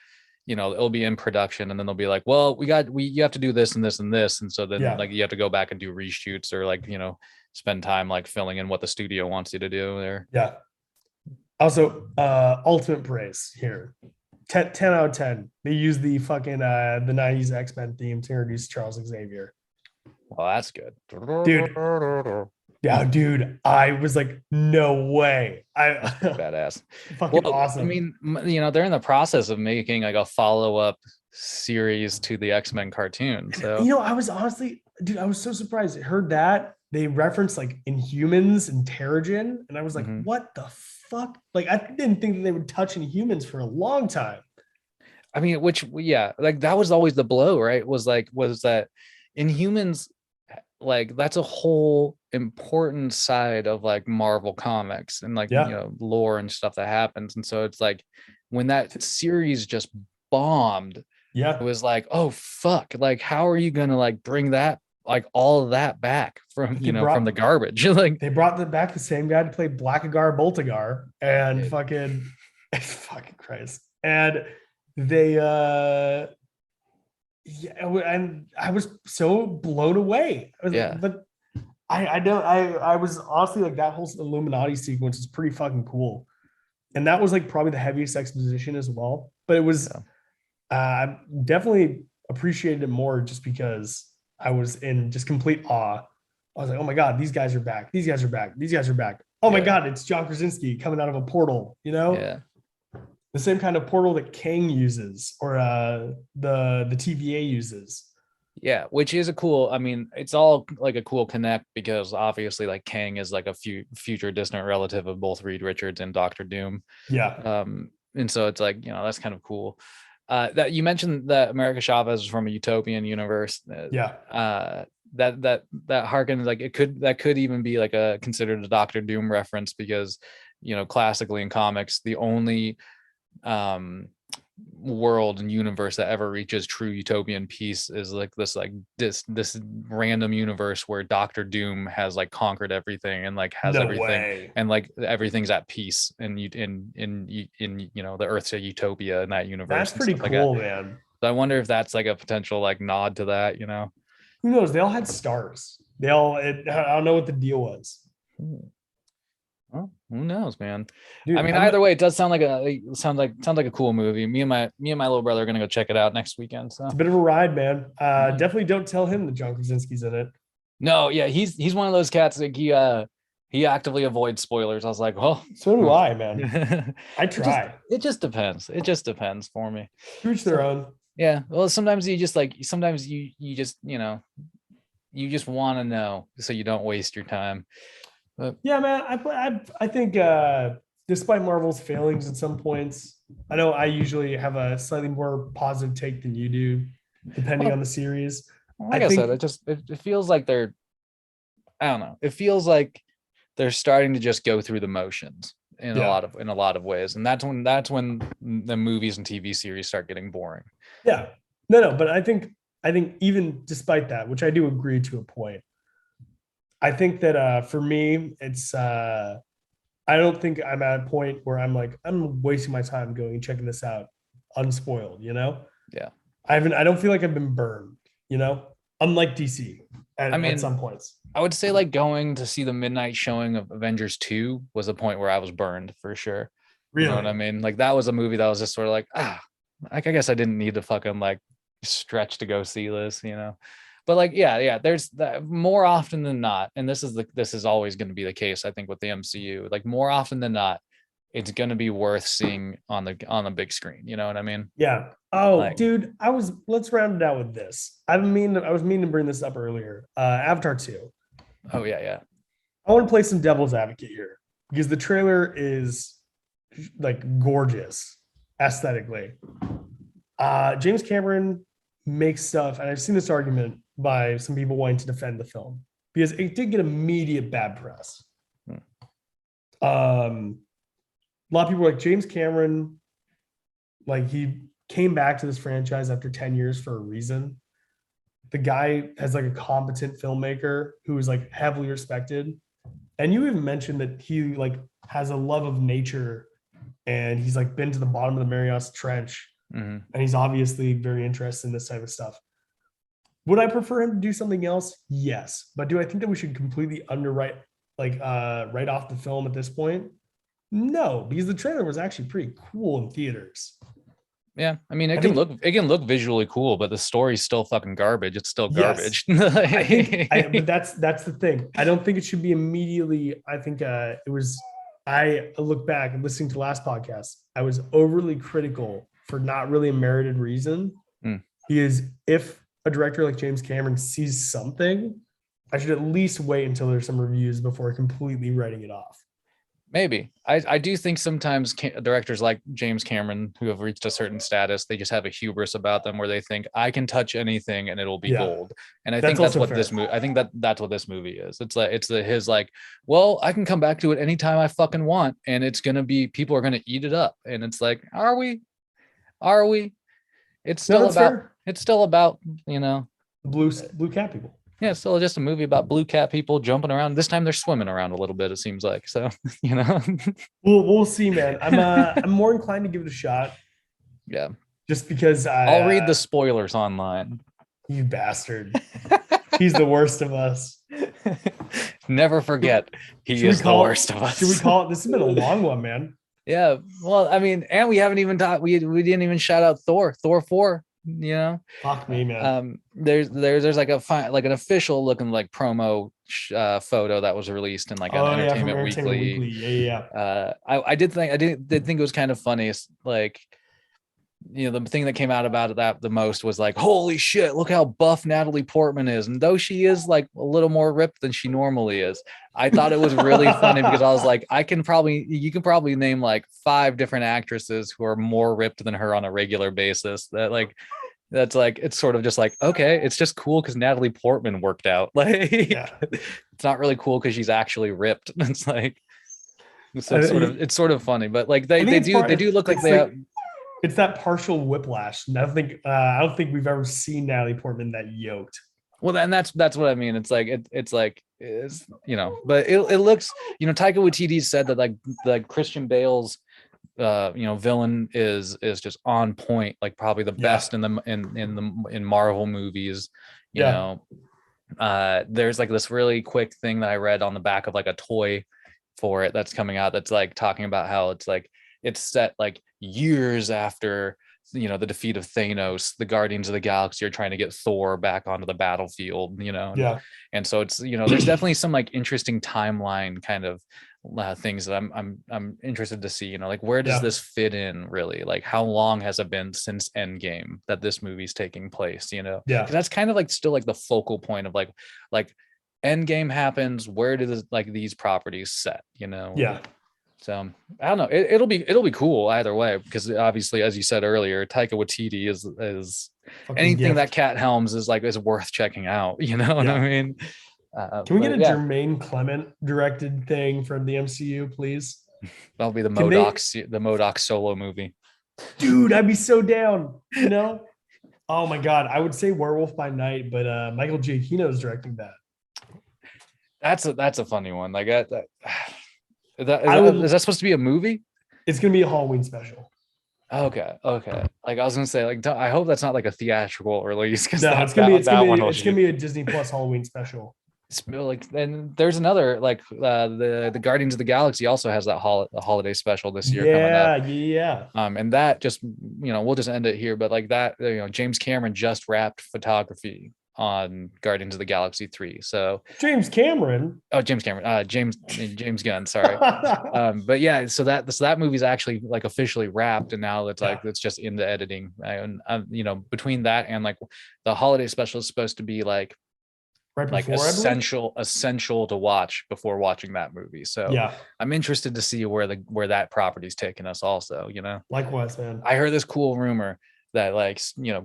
it'll be in production and then they'll be like, well, you have to do this and this and this, and so then like you have to go back and do reshoots or like spend time like filling in what the studio wants you to do there. Yeah. Also, ultimate praise here. 10 out of 10. They use the fucking the 90s X-Men theme to introduce Charles Xavier. Well, that's good. Dude. Yeah, dude. I was like, no way. That's badass. Fucking awesome. I mean, they're in the process of making like a follow-up series to the X-Men cartoon. So I was honestly, dude, I was so surprised. I heard that they referenced like Inhumans and Terrigen, and I was like, what the fuck? Like, I didn't think that they would touch Inhumans for a long time. I mean, like that was always the blow, right? Was that Inhumans, like that's a whole important side of like Marvel comics and like lore and stuff that happens. And so it's like when that series just bombed, it was like, oh fuck, like how are you gonna like bring that like all of that back from from the garbage? Like they brought back the same guy to play Blackagar Boltagar and fucking Christ. And they and I was so blown away. But I was honestly like, that whole Illuminati sequence is pretty fucking cool. And that was like probably the heaviest exposition as well. But it was definitely appreciated it more just because I was in just complete awe. I was like, oh my God, these guys are back. These guys are back. These guys are back. Oh my God, it's John Krasinski coming out of a portal, Yeah. The same kind of portal that Kang uses or the TVA uses. Yeah, which is it's all like a cool connect because obviously like Kang is like a future distant relative of both Reed Richards and Doctor Doom. Yeah. And so it's like, that's kind of cool. That you mentioned that America Chavez is from a utopian universe. That harkens like that could even be like considered a Doctor Doom reference because classically in comics the only world and universe that ever reaches true utopian peace is like this random universe where Doctor Doom has like conquered everything and like has everything and like everything's at peace and in the Earth's a utopia in that universe. That's pretty cool, man. So I wonder if that's like a potential like nod to that. Who knows? They all had stars. I don't know what the deal was. Well, who knows, man? Dude, I mean, either way, it does sound like a cool movie. Me and my little brother are gonna go check it out next weekend. So it's a bit of a ride, man. Definitely don't tell him that John Krasinski's in it. No, yeah, he's one of those cats like he actively avoids spoilers. I was like, well, so do I, man. I try. It just depends. It just depends for me. Each their own. Yeah. Well, sometimes you just you just want to know so you don't waste your time. Yeah, man. I think despite Marvel's failings at some points, I know I usually have a slightly more positive take than you do, depending Well, on the series. like I said, it feels like they're, I don't know. It feels like they're starting to just go through the motions in Yeah. a lot of ways, and that's when the movies and TV series start getting boring. Yeah. No, but I think even despite that, which I do agree to a point, I think that for me, it's I don't think I'm at a point where I'm like, I'm wasting my time going and checking this out unspoiled, you know? Yeah. I don't feel like I've been burned, you know? Unlike DC I mean, at some points. I would say like going to see the midnight showing of Avengers 2 was a point where I was burned for sure. You know what I mean? Like that was a movie that was just sort of like, I guess I didn't need to fucking like stretch to go see this, you know. But like, yeah, there's that more often than not, and this is always going to be the case, I think, with the MCU. Like more often than not, it's going to be worth seeing on the big screen. You know what I mean? Yeah. Oh, Like, dude, let's round it out with this. I was meaning to bring this up earlier. Avatar 2. oh yeah. I want to play some devil's advocate here because the trailer is like gorgeous aesthetically. James Cameron makes stuff, and I've seen this argument by some people wanting to defend the film because it did get immediate bad press. A lot of people were like, James Cameron, like he came back to this franchise after 10 years for a reason. The guy has like a competent filmmaker who is like heavily respected. And you even mentioned that he like has a love of nature and he's like been to the bottom of the Marias Trench. And he's obviously very interested in this type of stuff. Would I prefer him to do something else? Yes. But do I think that we should completely write off the film at this point? No, because the trailer was actually pretty cool in theaters. Yeah, I mean, it can look visually cool, but the story's still fucking garbage. It's still garbage. Yes. But that's the thing. I don't think it should be immediately. I think it was. I look back and listening to the last podcast, I was overly critical for not really a merited reason. Because if a director like James Cameron sees something, I should at least wait until there's some reviews before completely writing it off. Maybe. I do think sometimes directors like James Cameron who have reached a certain status, they just have a hubris about them where they think I can touch anything and it'll be gold. And I think that's what this movie, I think that's what this movie is. It's like, his like, well, I can come back to it anytime I fucking want. And it's going to be, people are going to eat it up. And it's like, are we? It's still about, you know, blue cat people. Yeah, it's still just a movie about blue cat people jumping around. This time they're swimming around a little bit, it seems like. So, you know. We'll see, man. I'm more inclined to give it a shot. Yeah. Just because I'll read the spoilers online. You bastard. He's the worst of us. Never forget, he is the worst of us. Should we call it? This has been a long one, man. Yeah. Well, I mean, and we haven't even talked, we didn't even shout out Thor 4. You know, fuck me, man. There's like an official looking like promo photo that was released in like an Entertainment Weekly. Yeah. I did think it was kind of funny. It's like, you know, the thing that came out about that the most was like, holy shit, look how buff Natalie Portman is. And though she is like a little more ripped than she normally is, I thought it was really funny because I was like, you can probably name like 5 different actresses who are more ripped than her on a regular basis. That's like, it's sort of just like, okay, it's just cool because Natalie Portman worked out. Like, it's not really cool because she's actually ripped. It's like, so it's sort of funny, but like they do look like they have. It's that partial whiplash. And I don't think we've ever seen Natalie Portman that yoked. Well, then that's what I mean. It's like it's you know, but it looks, you know, Taika Waititi said that like Christian Bale's villain is just on point, like probably the best in Marvel movies. You know, there's like this really quick thing that I read on the back of like a toy for it that's coming out that's like talking about how it's like it's set like years after, you know, the defeat of Thanos, the Guardians of the Galaxy are trying to get Thor back onto the battlefield, you know. And so it's, you know, there's definitely some like interesting timeline kind of things that I'm interested to see, you know, like where does this fit in really? Like how long has it been since Endgame that this movie's taking place, you know? Because that's kind of like still like the focal point of like Endgame happens, where do these properties set, you know? Yeah. So I don't know. It'll be cool either way, because obviously, as you said earlier, Taika Waititi is Fucking anything gift. that Cat Helms is worth checking out. You know what I mean? Can we get a yeah, Jermaine Clement directed thing from the MCU, please? that'll be the Can MODOK solo movie. Dude, I'd be so down. You know? Oh my god, I would say Werewolf by Night, but Michael Giacchino is directing that. That's a funny one. Like that. Is that supposed to be a movie? It's gonna be a Halloween special. Okay. Like I was gonna say, like I hope that's not like a theatrical release, because No, it's gonna be a Disney Plus Halloween special. Like, and there's another, like the Guardians of the Galaxy also has that holiday special this year coming up. Yeah. And that just, we'll just end it here, but like that, James Cameron just wrapped photography on Guardians of the Galaxy 3. So James Gunn, sorry. But yeah, so that movie's actually like officially wrapped, and now it's like it's just in the editing. And between that and like the holiday special is supposed to be like essential to watch before watching that movie. So yeah, I'm interested to see where that property's taking us also, Likewise, man. I heard this cool rumor that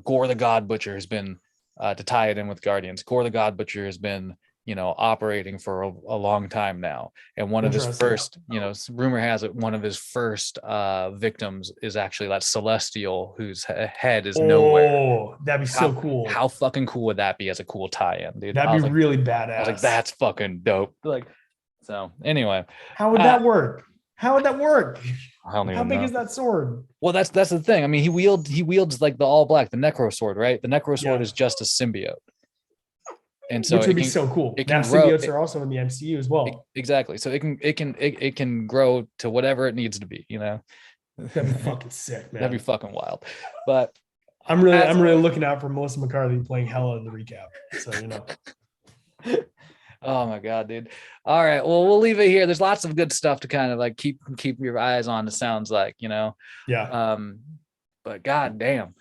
Gore the God Butcher has been to tie it in with Guardians. Gore the God Butcher has been operating for a long time now, and one of his first, rumor has it, one of his first victims is actually that Celestial, whose head is nowhere. Oh, that'd be so cool. How fucking cool would that be as a cool tie-in, dude? That'd be really badass. I was like, that's fucking dope. Like, so anyway, how would that work? I don't even How big is that sword? Well, that's the thing. I mean, he wields like the all black, the Necro Sword, right? The Necro Sword is just a symbiote. And so which would be so cool. Now symbiotes are also in the MCU as well. Exactly. So it can grow to whatever it needs to be, That'd be fucking sick, man. That'd be fucking wild. But I'm really looking out for Melissa McCarthy playing Hela in the recap. So Oh my god, dude. All right. Well, we'll leave it here. There's lots of good stuff to kind of like keep your eyes on, it sounds like, Yeah. But god damn.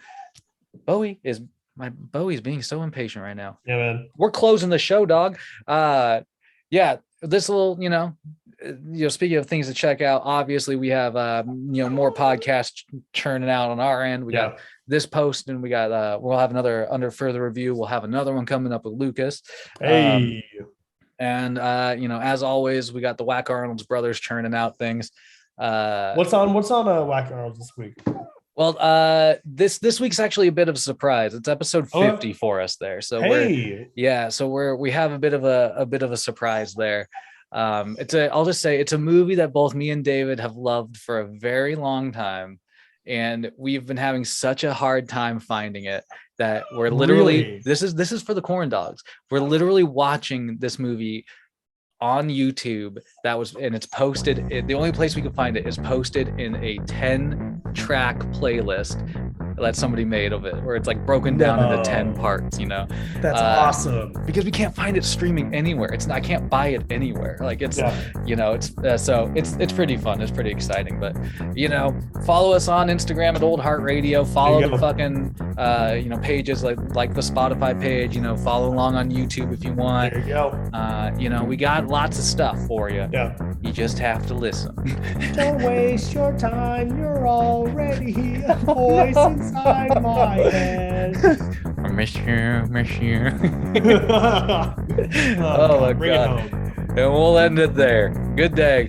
Bowie's being so impatient right now. Yeah, man. We're closing the show, dog. Yeah, this little, speaking of things to check out, obviously we have more podcasts churning out on our end. We got this post, and we got we'll have another under further review. We'll have another one coming up with Lucas. Hey. And as always, we got the Whack Arnold's brothers churning out things. What's on Whack Arnold's this week? Well, this week's actually a bit of a surprise. It's episode 50 for us there. So we have a bit of a surprise there. I'll just say it's a movie that both me and David have loved for a very long time, and we've been having such a hard time finding it that we're literally this is for the corn dogs. We're literally watching this movie on YouTube. And it's posted. The only place we can find it is posted in a 10-track playlist that somebody made of it, where it's like broken down into 10 parts. That's awesome. Because we can't find it streaming anywhere. I can't buy it anywhere. Like it's so it's pretty fun. It's pretty exciting. But follow us on Instagram at Old Heart Radio. Follow the fucking pages like the Spotify page. Follow along on YouTube if you want. There you go. We got lots of stuff for you. Yeah. You just have to listen. Don't waste your time. You're already a voice inside my head. Monsieur. Oh my bring God. It home. And we'll end it there. Good day.